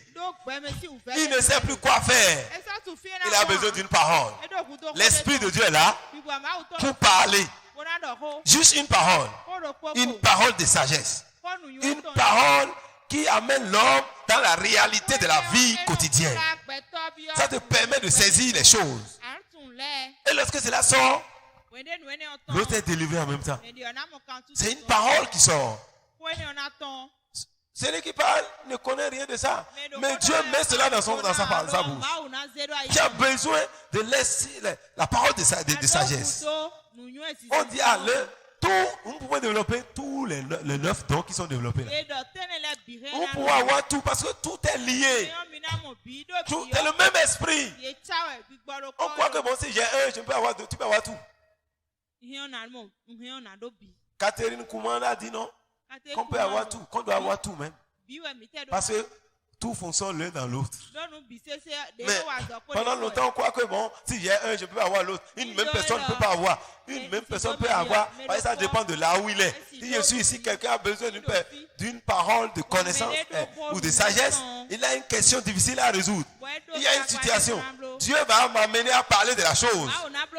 Il ne sait plus quoi faire. Il a besoin d'une parole. L'Esprit de Dieu est là pour parler. Juste une parole. Une parole de sagesse. Une parole qui amène l'homme dans la réalité de la vie quotidienne. Ça te permet de saisir les choses. Et lorsque cela sort, l'autre est délivré en même temps. C'est une parole qui sort. Celui qui parle ne connaît rien de ça. Mais Dieu met cela dans sa bouche. Tu as besoin de laisser la parole de sagesse. On dit à l'un, vous pouvez développer tous les 9 dons qui sont développés là. Vous pouvez avoir tout parce que tout est lié. Tout est le même esprit. On croit que bon, si j'ai un, je peux avoir deux, tu peux avoir tout. Catherine Koumana a dit non. Qu'on peut avoir tout, qu'on doit avoir tout même. Parce que tout fonctionne l'un dans l'autre. Mais pendant longtemps, on croit que bon, si j'ai un, je peux avoir l'autre. Une même personne ne peut pas avoir. Une même personne peut avoir. Parce que ça dépend de là où il est. Si je suis ici, quelqu'un a besoin d'une parole de connaissance ou de sagesse. Il a une question difficile à résoudre. Il y a une situation. Dieu va m'amener à parler de la chose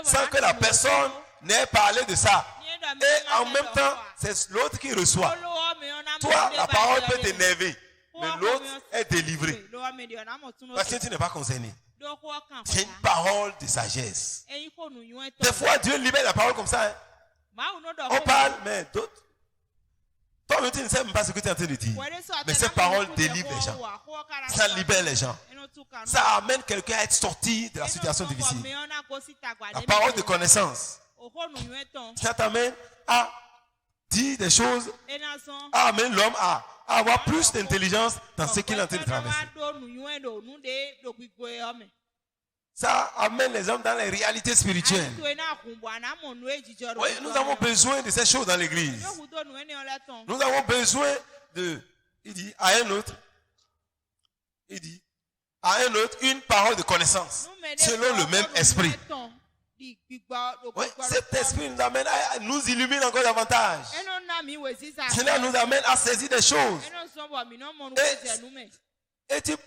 sans que la personne n'ait parlé de ça. Et en même temps, c'est l'autre qui reçoit. Toi, la parole peut t'énerver, mais l'autre est délivré. Parce que tu n'es pas concerné. C'est une parole de sagesse. Des fois, Dieu libère la parole comme ça. Hein. On parle, mais d'autres. Toi, tu ne sais même pas ce que tu es en train de dire. Mais cette parole délivre les gens. Ça libère les gens. Ça amène quelqu'un à être sorti de la situation difficile. La parole de connaissance. Ça t'amène à dire des choses, à amener l'homme à avoir plus d'intelligence dans ce qu'il est en train de traverser. Ça amène les hommes dans les réalités spirituelles. Oui, nous avons besoin de ces choses dans l'église. Nous avons besoin de, il dit à un autre, une parole de connaissance, selon le même esprit. Oui, cet esprit nous amène à nous illuminer encore davantage. Cela nous amène à saisir des choses. Et tu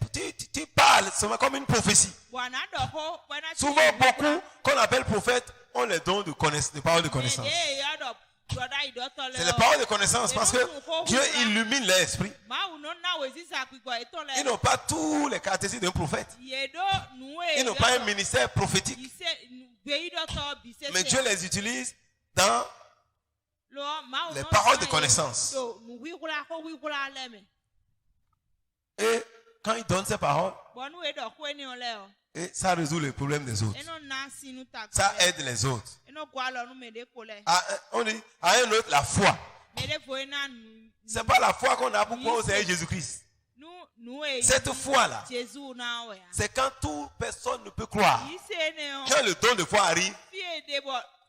parles, c'est comme une prophétie. Souvent, beaucoup qu'on appelle prophètes ont les dons de connaissance, de paroles de connaissance. C'est les paroles de connaissance parce que Dieu illumine l'esprit. Ils n'ont pas tous les caractéristiques d'un prophète. Ils n'ont pas un ministère prophétique. Mais Dieu les utilise dans les paroles de connaissance. Et quand il donne ces paroles, et ça résout les problèmes des autres. Ça aide les autres. On dit à un autre la foi. C'est pas la foi qu'on a pour croire au Seigneur Jésus-Christ. Cette foi-là, c'est quand toute personne ne peut croire. Quand le don de foi arrive,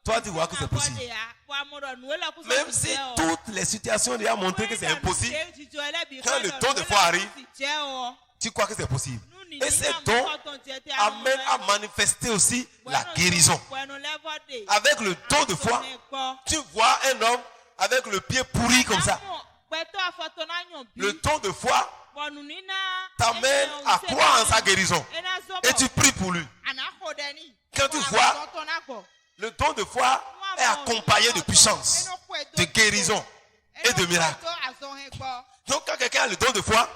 toi tu vois que c'est possible. Même si toutes les situations ont déjà montré que c'est impossible, quand le don de foi arrive, tu crois que c'est possible. Et ces dons amènent à manifester aussi la guérison. Avec le don de foi, tu vois un homme avec le pied pourri comme ça. Le don de foi t'amène à croire en sa guérison. et tu pries pour lui. Quand tu vois, le don de foi est accompagné de puissance, de guérison et de miracles. Donc quand quelqu'un a le don de foi,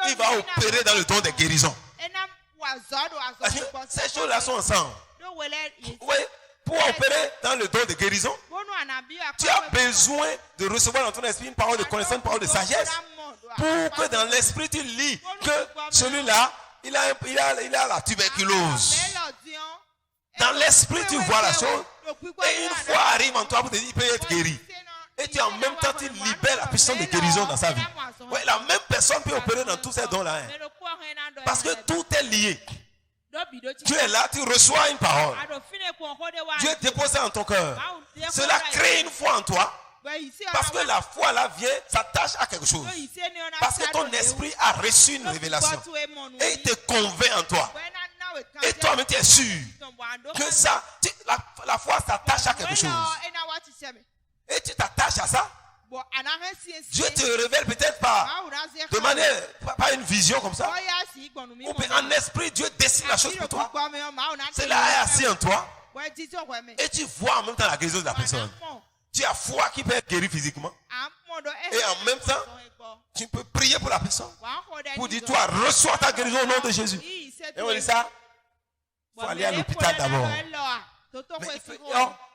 il va opérer dans le don de guérison. Ces choses-là sont ensemble. Oui, pour opérer dans le don de guérison, tu as besoin de recevoir dans ton esprit une parole de connaissance, une parole de sagesse, pour que dans l'esprit tu lis que celui-là, il a la tuberculose. Dans l'esprit tu vois la chose, et une fois arrive en toi pour te dire il peut être guéri. Et tu en même temps tu libères la puissance de guérison dans sa vie. Oui, la même personne peut opérer dans tous ces dons-là. Parce que tout est lié. Tu es là, tu reçois une parole. Dieu dépose ça dans ton cœur. Cela crée une foi en toi. Parce que la foi là vient, s'attache à quelque chose. Parce que ton esprit a reçu une révélation. Et il te convainc en toi. Et toi-même tu es sûr que ça, la foi s'attache à quelque chose. Et tu t'attaches à ça. Dieu te révèle peut-être de manière, pas une vision comme ça. Ou bien en esprit, Dieu décide la chose pour toi. Cela est assis en toi. Et tu vois en même temps la guérison de la personne. Tu as foi qui peut être guérie physiquement. Et en même temps, tu peux prier pour la personne. Pour dire, toi, reçois ta guérison au nom de Jésus. Et on dit ça. Il faut aller à l'hôpital d'abord.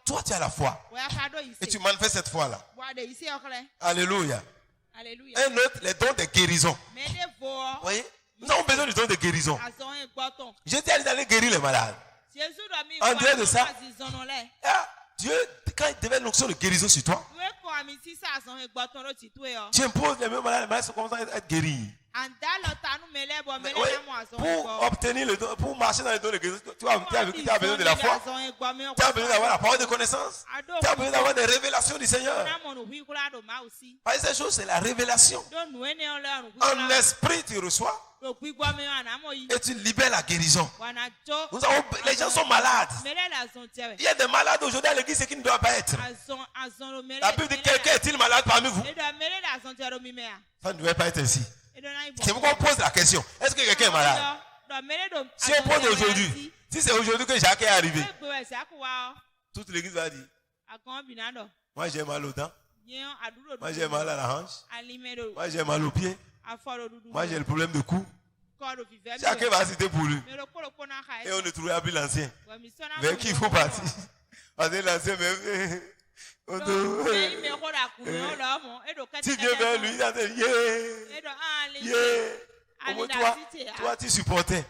Toi, tu as la foi. Et tu manifestes cette foi-là. Alléluia. Un autre, les dons de guérison. Vous voyez, nous avons besoin du don de guérison. Jésus a dit d'aller guérir les malades. En dehors de ça, Dieu, quand il devait l'onction de guérison sur toi, tu imposes les mêmes malades, les malades commencent à être guéris. Mais oui, pour obtenir le don, pour marcher dans le don de guérison, tu as besoin de la foi, tu as besoin d'avoir la parole de connaissance, tu as besoin d'avoir des révélations du Seigneur. Parce que ces choses, c'est la révélation. En esprit, tu reçois et tu libères la guérison. Les gens sont malades. Il y a des malades aujourd'hui à l'église, ce qui ne doit pas être. La Bible dit, quelqu'un est-il malade parmi vous? Ça ne devait pas être ainsi. C'est pourquoi on pose la question. Est-ce que quelqu'un est malade? Si on pose aujourd'hui, si c'est aujourd'hui que Jacques est arrivé, toute l'église va dire, moi j'ai mal au dents, moi j'ai mal à la hanche, moi j'ai mal au pied, moi j'ai le problème de cou. Chacun va citer pour lui. Et on ne trouvera plus l'ancien. Vers qui il faut partir? Parce que l'ancien même... Tu viens vers lui, il a dit, yeah. Toi, tu supportais.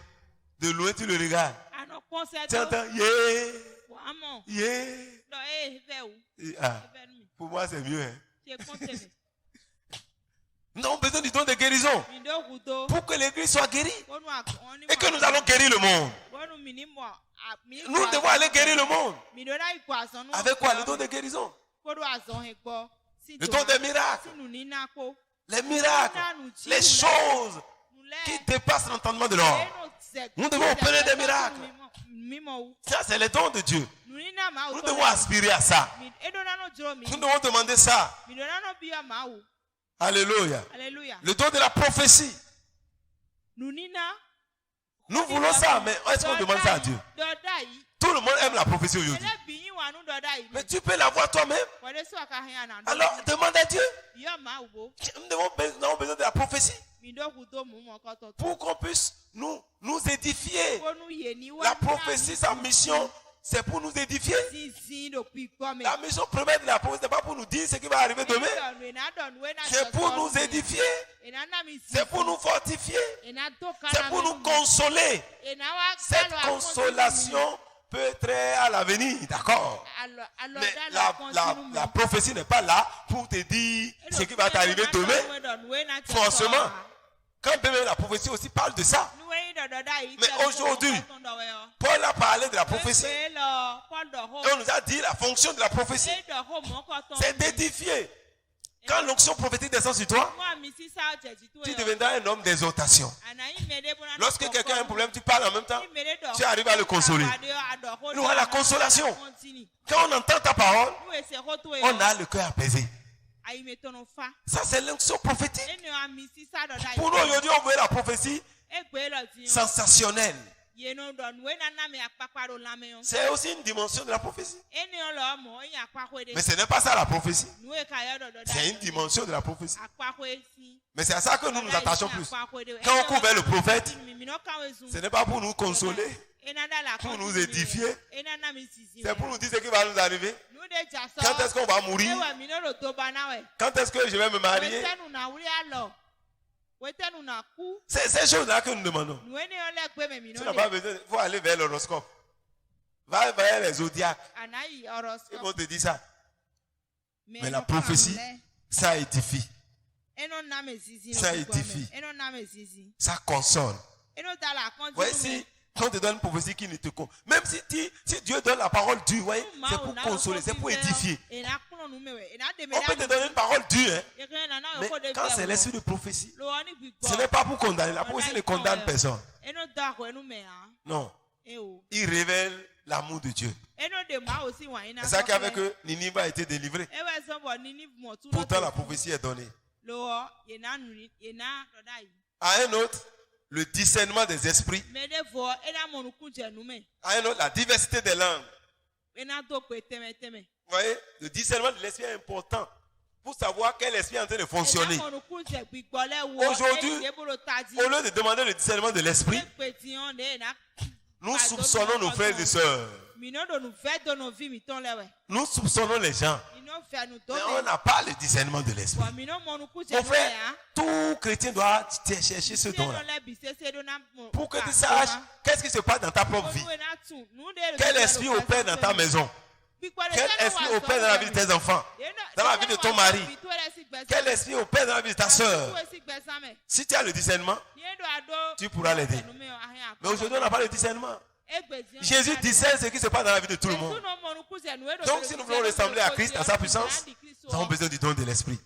De loin, tu le regardes. Tu entends, pour moi, c'est mieux. Hein. Nous avons besoin du don de guérison pour que l'église soit guérie et que nous allons guérir le monde. Nous devons aller guérir le monde. Avec quoi? Le don de guérison. Le don des miracles. Les miracles. Les choses qui dépassent l'entendement de l'homme. Nous devons opérer des miracles. Ça, c'est le don de Dieu. Nous devons aspirer à ça. Nous devons demander ça. Alléluia. Le don de la prophétie. Nous voulons ça, mais est-ce qu'on demande ça à Dieu? Tout le monde aime la prophétie aujourd'hui. Mais tu peux l'avoir toi-même. Alors, demande à Dieu. Nous avons besoin de la prophétie. Pour qu'on puisse nous édifier. La prophétie, sa mission, c'est pour nous édifier. La mission première de la prophétie, ce n'est pas pour nous dire ce qui va arriver demain. C'est pour nous édifier. C'est pour nous fortifier. C'est pour nous consoler. Cette consolation peut être à l'avenir, d'accord? Mais la prophétie n'est pas là pour te dire ce qui va t'arriver demain. Forcément. Quand même la prophétie aussi parle de ça. Mais aujourd'hui, Paul a parlé de la prophétie. Et on nous a dit la fonction de la prophétie. C'est d'édifier. Quand l'onction prophétique descend sur toi, tu deviendras un homme d'exhortation. Lorsque quelqu'un a un problème, tu parles en même temps, tu arrives à le consoler. Nous avons la consolation. Quand on entend ta parole, on a le cœur apaisé. Ça, c'est l'onction prophétique. Pour nous, aujourd'hui, on veut la prophétie sensationnelle. C'est aussi une dimension de la prophétie. Mais ce n'est pas ça la prophétie. C'est une dimension de la prophétie. Mais c'est à ça que nous nous attachons plus. Quand on couvre le prophète, ce n'est pas pour nous consoler, pour nous édifier. C'est pour nous dire ce qui va nous arriver. Quand est-ce qu'on va mourir? Quand est-ce que je vais me marier? C'est ces choses-là que nous demandons. Tu n'as pas besoin, il faut aller vers l'horoscope. Va vers les zodiacs. Ils vont te dire ça. Mais la prophétie, ça édifie. Ça édifie. Ça console. Voyez, si on te donne une prophétie qui ne te compte, même si Dieu donne la parole dure, voyez, c'est pour consoler, c'est pour édifier. On peut te donner une parole dure, hein, mais quand c'est l'esprit de prophétie, ce n'est pas pour condamner. La prophétie ne condamne personne. Non. Il révèle l'amour de Dieu. C'est ça qui a fait que Ninive a été délivré. Pourtant, la prophétie est donnée. À un autre, le discernement des esprits. À un autre, la diversité des langues. Vous voyez, le discernement de l'esprit est important pour savoir quel esprit est en train de fonctionner. Aujourd'hui, au lieu de demander le discernement de l'esprit, nous soupçonnons nos frères et sœurs. Nous soupçonnons les gens. Mais on n'a pas le discernement de l'esprit. Mon frère, tout chrétien doit chercher ce don-là. Pour que tu saches qu'est-ce qui se passe dans ta propre vie. Quel esprit opère dans ta maison. Quel esprit opère dans la vie de tes enfants. Dans la vie de ton mari. Quel esprit opère dans la vie de ta soeur. Si tu as le discernement, tu pourras l'aider. Mais aujourd'hui, on n'a pas le discernement. Jésus discerne ce qui se passe dans la vie de tout le monde. Donc si nous voulons ressembler à Christ, à sa puissance, nous avons besoin du don de l'esprit.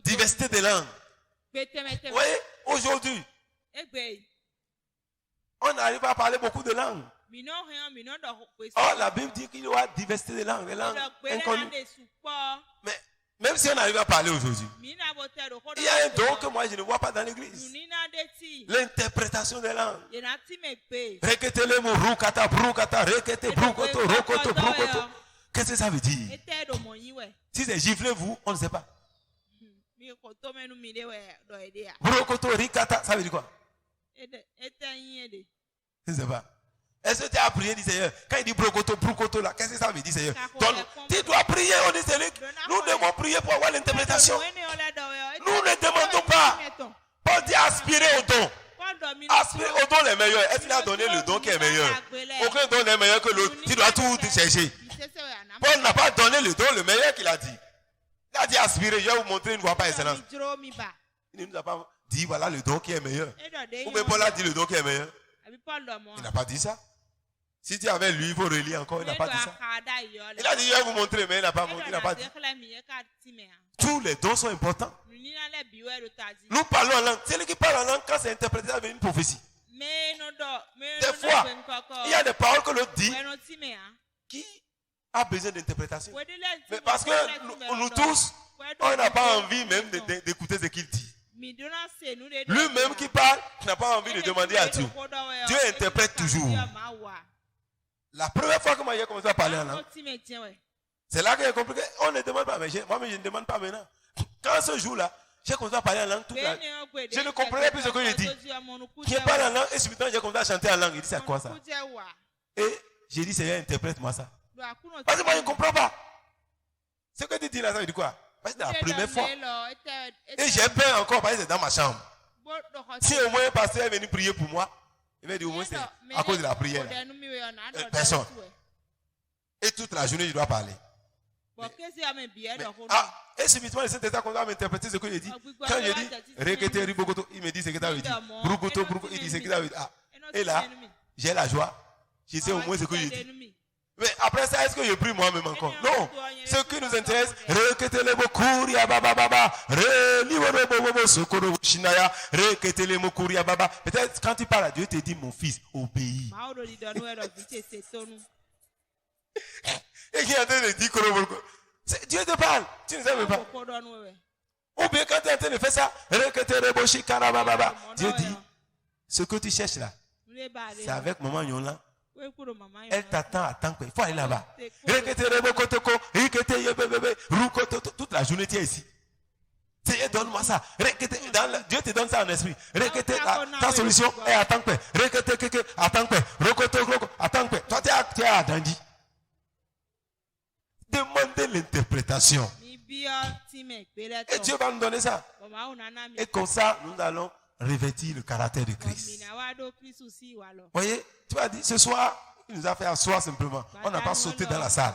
Diversité des langues. Vous voyez, aujourd'hui, on n'arrive pas à parler beaucoup de langues. Or, la Bible dit qu'il y aura diversité des langues, les langues inconnues. Mais même si on arrive à parler aujourd'hui, il y a un don que moi je ne vois pas dans l'église. L'interprétation des langues. Qu'est-ce que ça veut dire? Si c'est gifler vous, on ne sait pas. Brokoto, rikata, ça veut dire quoi? Je ne sais pas. Est-ce que tu as prié, dit Seigneur? Quand il dit brokoto là, qu'est-ce que ça veut dire, Seigneur? Tu dois prier, on dit Seigneur. Nous devons prier pour avoir l'interprétation. Nous ne demandons pas. Paul dit aspirer au don. Aspirer au don les meilleurs. Est-ce qu'il a donné le don qui est meilleur? Aucun don n'est meilleur que l'autre. Tu dois tout chercher. Paul n'a pas donné le don le meilleur qu'il a dit. Il a dit aspirer, je vais vous montrer une voie par excellence. Il ne nous a pas dit voilà le don qui est meilleur. Ou bien Paul a dit le don qui est meilleur. Il n'a pas dit ça. Si tu avais lu, il faut relire encore. Il n'a pas dit ça. Il a dit, je vais vous montrer, mais il n'a pas dit. Tous les dons sont importants. Nous parlons en langue. Celui qui parle en langue, quand c'est interprété avec une prophétie. Des fois, il y a des paroles que l'autre dit qui a besoin d'interprétation. Mais parce que nous tous, on n'a pas envie même d'écouter ce qu'il dit. Lui-même qui parle n'a pas envie de demander à Dieu. Dieu interprète toujours. La première fois que moi j'ai commencé à parler en langue, c'est là que j'ai compris qu'on ne demande pas. Mais moi-même, je ne demande pas maintenant. Quand ce jour-là, j'ai commencé à parler en langue toute la... Je ne comprenais plus ce que je dis. Je parle en langue et subitement j'ai commencé à chanter en langue. Il dit c'est quoi ça? Et j'ai dit Seigneur, interprète-moi ça. Parce que moi je ne comprends pas. Ce que tu dis là, ça veut dire quoi? Parce que c'est la première fois. Et j'ai peur encore parce que c'est dans ma chambre. Si au moins un pasteur est venu prier pour moi, il va dire au moins c'est à cause de la prière. Personne. Et toute la journée, je dois parler. Et subitement, le Saint-Esprit commence à m'interpréter ce que je dis. Quand je dis Rekete Ribogoto, il me dit ce que ça veut dire. Brugoto, il dit ce que ça veut dire. Et là, j'ai la joie. Je sais au moins ce que je dis. Mais après ça, est-ce que je prie moi-même encore? Non. Ce qui nous intéresse, peut-être quand tu parles à Dieu, tu te dis mon fils, obéis. Et qui est en train de dire Dieu te parle, tu ne sais pas. Ou bien quand tu es en train de faire ça, Dieu dit, ce que tu cherches là, C'est avec maman Yola. Elle t'attend à temps. Il faut aller là-bas. Toute la journée, tu es ici. Seigneur, donne-moi ça. Dieu te donne ça en esprit. Ta solution est à temps. Toi, tu es à Dandi. Demandez l'interprétation. Et Dieu va nous donner ça. Et comme ça, nous allons revêtir le caractère de Christ. Voyez, tu as dit ce soir, il nous a fait asseoir simplement. On n'a pas sauté dans la salle.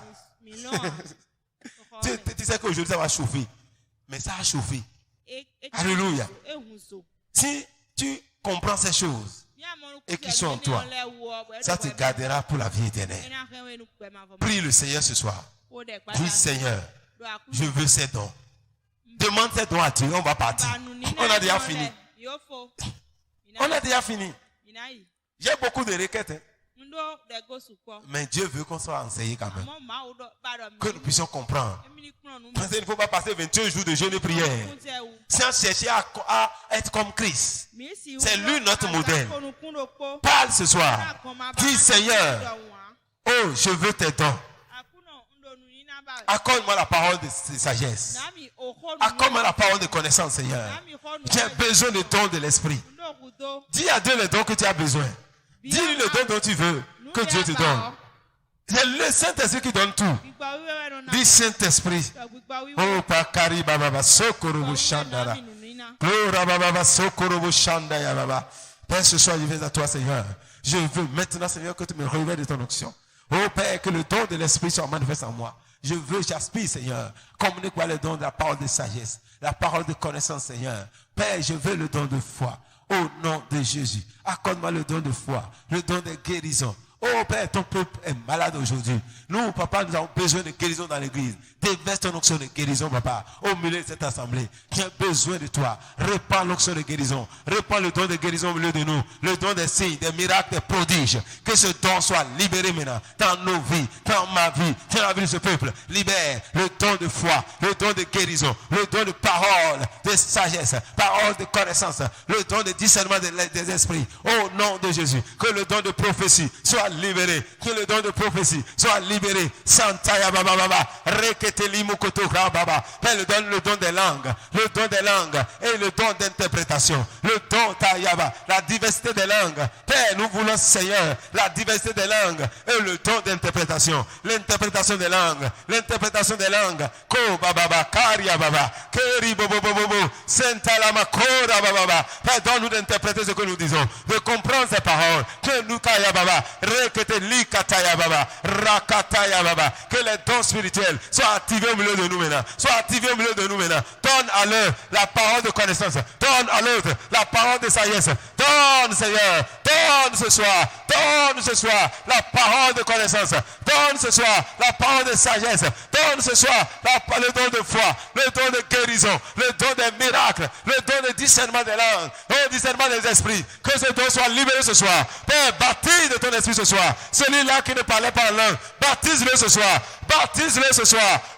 Tu sais qu'aujourd'hui ça va chauffer. Mais ça a chauffé. Alléluia. Si tu comprends ces choses et qui sont en toi, ça te gardera pour la vie éternelle. Prie le Seigneur ce soir. Dis Seigneur, je veux ces dons. Demande ces dons à Dieu, on va partir. On a déjà fini. On a déjà fini. J'ai beaucoup de requêtes. Mais Dieu veut qu'on soit enseigné quand même. Que nous puissions comprendre. Parce qu'il ne faut pas passer 21 jours de jeûne et prière sans chercher à être comme Christ. C'est lui notre modèle. Parle ce soir. Dis Seigneur, oh je veux tes dons. Accorde-moi la parole de sagesse. Accorde-moi la parole de connaissance, Seigneur. J'ai besoin de dons de l'esprit. Dis à Dieu les dons que tu as besoin. Dis-lui le don dont tu veux que Dieu te donne. C'est le Saint-Esprit qui donne tout. Dis Saint-Esprit. Oh, Pakari Baba, Sokorobo Shandara. Gloria Baba, Sokorobo Shandaya Baba. Père, ce soir, je viens à toi, Seigneur. Je veux maintenant, Seigneur, que tu me révèles de ton onction. Oh, Père, que le don de l'Esprit soit manifeste en moi. Je veux, j'aspire, Seigneur, communique-moi le don de la parole de sagesse, la parole de connaissance, Seigneur. Père, je veux le don de foi. Au nom de Jésus, accorde-moi le don de foi, le don de guérison. Oh Père, ton peuple est malade aujourd'hui. Nous, papa, nous avons besoin de guérison dans l'église. Déverse ton onction de guérison, papa, au milieu de cette assemblée. J'ai besoin de toi. Répands l'onction de guérison. Répands le don de guérison au milieu de nous. Le don des signes, des miracles, des prodiges. Que ce don soit libéré maintenant dans nos vies, dans ma vie, dans la vie de ce peuple. Libère le don de foi, le don de guérison, le don de parole, de sagesse, parole de connaissance, le don de discernement des esprits. Au nom de Jésus, que le don de prophétie soit libéré, que le don de prophétie soit libéré. Santaya baba baba, rekete limokoto baba. Père, le don des langues et le don d'interprétation, le don tayaba, la diversité des langues. Père, nous voulons, Seigneur, la diversité des langues et le don d'interprétation, l'interprétation des langues, ko baba karia baba, keri bobo bobo, sentala makora baba. Père, donne-nous d'interpréter ce que nous disons, de comprendre ces paroles, que nous kaya baba. Que les dons spirituels soient activés au milieu de nous maintenant. Donne à l'un la parole de connaissance. Donne à l'autre la parole de sagesse. Donne, Seigneur. Donne ce soir la parole de connaissance. Donne ce soir la parole de sagesse. Donne ce soir le don de foi, le don de guérison, le don des miracles, le don de discernement des langues, le discernement des esprits. Que ce don soit libéré ce soir. Père, baptise de ton esprit ce soir. Celui-là qui ne parlait pas en langue, baptise-le ce soir.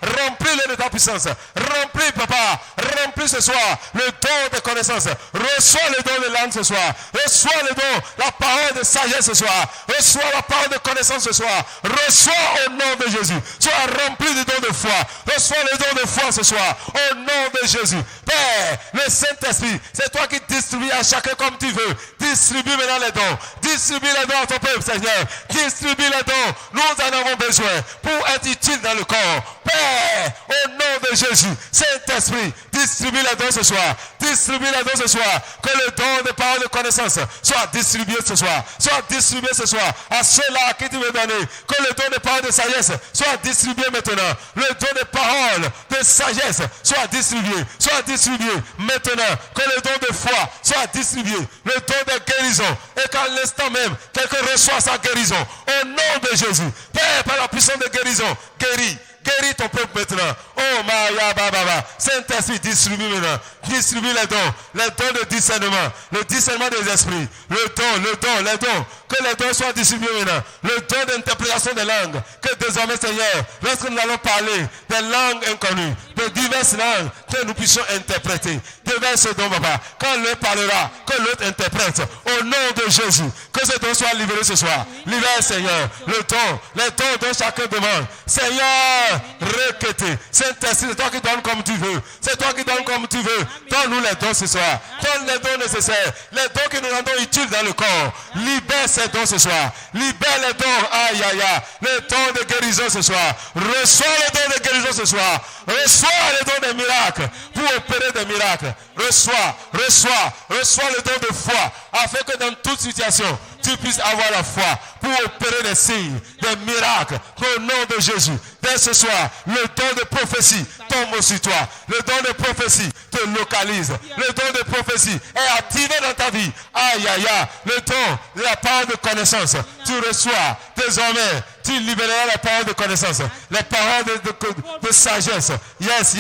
Remplis-le de ta puissance. Remplis, papa. Remplis ce soir le don de connaissance. Reçois le don de langue ce soir. Reçois le don, la parole de sagesse ce soir. Reçois la parole de connaissance ce soir. Reçois au nom de Jésus. Sois rempli du don de foi. Reçois le don de foi ce soir. Au nom de Jésus. Père, le Saint-Esprit, c'est toi qui distribues à chacun comme tu veux. Distribue maintenant les dons. Distribue les dons à ton peuple, Seigneur. Distribue les dons. Nous en avons besoin pour être utile dans le corps. Père, au nom de Jésus, Saint-Esprit, distribue les dons ce soir. Distribue les dons ce soir. Que le don de parole de connaissance soit distribué ce soir. À ceux-là qui tu veux donner. Que le don de parole de sagesse soit distribué maintenant. Le don de parole de sagesse soit distribué maintenant. Que le don de foi soit distribué. Le don de guérison. Et qu'à l'instant même, quelqu'un reçoit sa guérison. Au nom de Jésus. Père, par la puissance de guérison, guéris ton peuple maintenant. Oh, Maya Baba. Saint-Esprit, distribue maintenant. Distribue les dons de discernement, le discernement des esprits, les dons. Que les dons soient distribués maintenant. Le don d'interprétation des langues. Que désormais, Seigneur, lorsque nous allons parler des langues inconnues, de diverses langues, que nous puissions interpréter. Déverse ce don, Papa. Quand l'un parlera, que l'autre interprète. Au nom de Jésus, que ce don soit libéré ce soir. Libère, Seigneur, les dons dont chacun demande. Seigneur, requêtez. Saint-Esprit, c'est toi qui donnes comme tu veux. C'est toi qui donnes comme tu veux. Donne-nous les dons ce soir. Donne les dons nécessaires. Les dons qui nous rendons utiles dans le corps. Libère ces dons ce soir. Libère les dons. Aïe, aïe, aïe. Les dons de guérison ce soir. Reçois les dons de guérison ce soir. Reçois les dons des miracles. Pour opérer des miracles. Reçois le don de foi. Afin que dans toute situation, tu puisses avoir la foi pour opérer des signes, des miracles. Au nom de Jésus. Dès ce soir, le don de prophétie tombe sur toi. Le don de prophétie te localise. Le don de prophétie est activé dans ta vie. Aïe, aïe, aïe. Le don de la parole de connaissance. Tu reçois désormais. Tu libéreras la parole de connaissance. Les paroles de sagesse. Yes,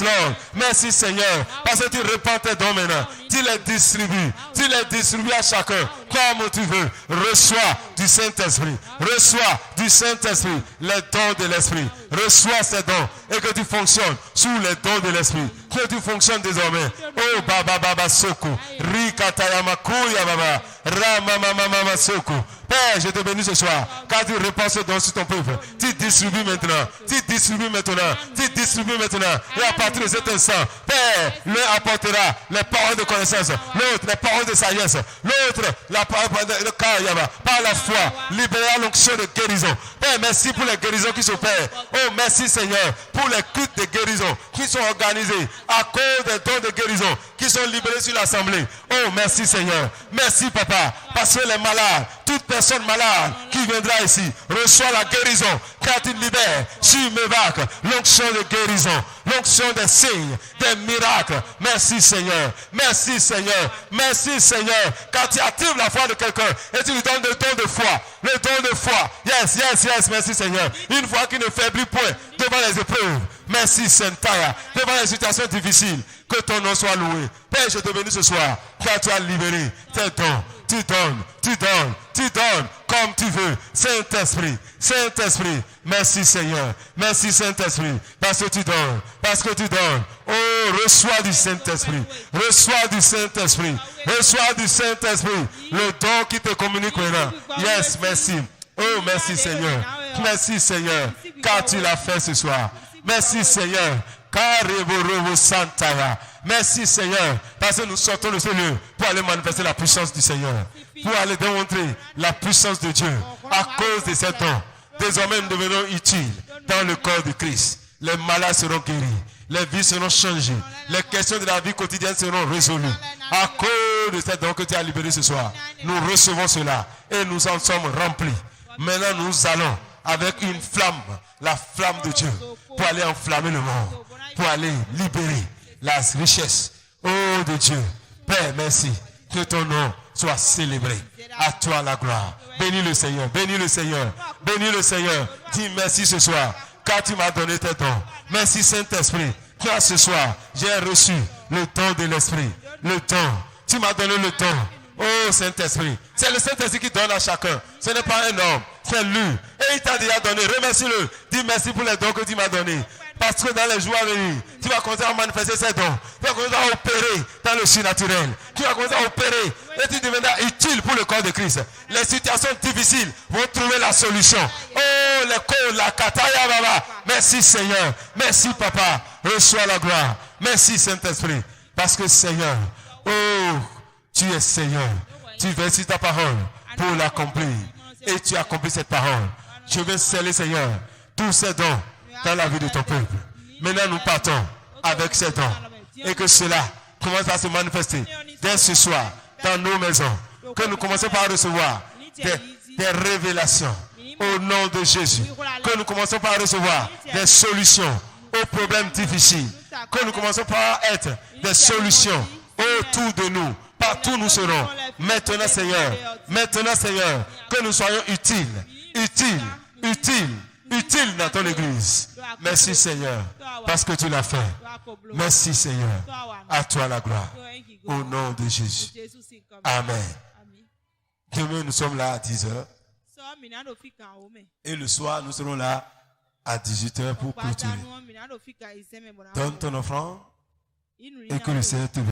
Lord. Merci, Seigneur. Parce que tu répands tes dons maintenant. Tu les distribues. Tu les distribues à chacun. Comme tu veux. Reçois du Saint-Esprit. Reçois du Saint-Esprit les dons de l'Esprit. Reçois ces dons et que tu fonctionnes sous les dons de l'Esprit. Que tu fonctionnes désormais. Oh, Baba Soko. Rikatayamakuya Baba. Ramamama Soko. Père, je te bénis ce soir. Car tu répands ce don sur ton peuple. Tu distribues maintenant. Et à partir de cet instant, Père, l'un apportera les paroles de connaissance. L'autre, les paroles de sagesse. L'autre, la parole de Kayaba. Par la foi, libérera l'onction de guérison. Père, merci pour les guérisons qui s'opèrent. Oh, merci Seigneur pour les cultes de guérison qui sont organisés à cause des dons de guérison qui sont libérés sur l'assemblée. Oh, merci Seigneur. Merci Papa. Parce que les malades, toute personne malade qui viendra ici, reçoit la guérison. Car tu libères sur mes vagues l'onction de guérison, l'onction des signes, des miracles. Merci Seigneur. Merci Seigneur. Merci Seigneur. Car tu actives la foi de quelqu'un et tu lui donnes le don de foi. Le don de foi. Yes. Merci Seigneur. Une foi qui ne faiblit point devant les épreuves. Merci Saint-Taya. Devant les situations difficiles. Que ton nom soit loué. Père, je te bénis ce soir. Car tu as libéré tes dons. Tu donnes comme tu veux. Saint-Esprit, merci Seigneur. Merci Saint-Esprit. Parce que tu donnes. Oh, reçois du Saint-Esprit. Le don qui te communique maintenant. Yes, merci. Oh, merci Seigneur. Merci Seigneur. Car tu l'as fait ce soir. Merci Seigneur. Merci Seigneur, parce que nous sortons de ce lieu pour aller manifester la puissance du Seigneur, pour aller démontrer la puissance de Dieu à cause de ces dons. Désormais nous devenons utiles dans le corps de Christ. Les malades seront guéris, les vies seront changées, les questions de la vie quotidienne seront résolues à cause de ces dons que tu as libérés ce soir. Nous recevons cela et nous en sommes remplis. Maintenant nous allons avec une flamme, la flamme de Dieu, pour aller enflammer le monde, pour aller libérer la richesse. Oh de Dieu, Père, merci. Que ton nom soit célébré. À toi la gloire. Bénis le Seigneur. Dis merci ce soir, car tu m'as donné tes dons. Merci Saint-Esprit, car ce soir, j'ai reçu le don de l'Esprit. Le don. Tu m'as donné le don. Oh Saint-Esprit. C'est le Saint-Esprit qui donne à chacun. Ce n'est pas un homme. C'est lui. Et il t'a déjà donné. Remercie-le. Dis merci pour les dons que tu m'as donnés. Parce que dans les jours à venir, tu vas commencer à manifester ces dons. Tu vas commencer à opérer dans le surnaturel. Tu vas commencer à opérer et tu deviendras utile pour le corps de Christ. Les situations difficiles vont trouver la solution. Oh, les corps, la kataya, baba. Merci Seigneur. Merci Papa. Reçois la gloire. Merci Saint-Esprit. Parce que Seigneur, oh, tu es Seigneur. Tu verses ta parole pour l'accomplir. Et tu accomplis cette parole. Je vais sceller, Seigneur, tous ces dons dans la vie de ton peuple. Maintenant, nous partons avec ces dons. Et que cela commence à se manifester dès ce soir dans nos maisons. Que nous commençons par recevoir des révélations au nom de Jésus. Que nous commençons par recevoir des solutions aux problèmes difficiles. Que nous commençons par être des solutions autour de nous. Partout nous serons. Maintenant Seigneur, que nous soyons utiles utile dans ton église. Merci Seigneur, parce que tu l'as fait. Merci Seigneur. À toi la gloire. Au nom de Jésus. Amen. Demain, nous sommes là à 10h. Et le soir, nous serons là à 18h pour clôturer. Donne ton offrande et que le Seigneur te bénisse.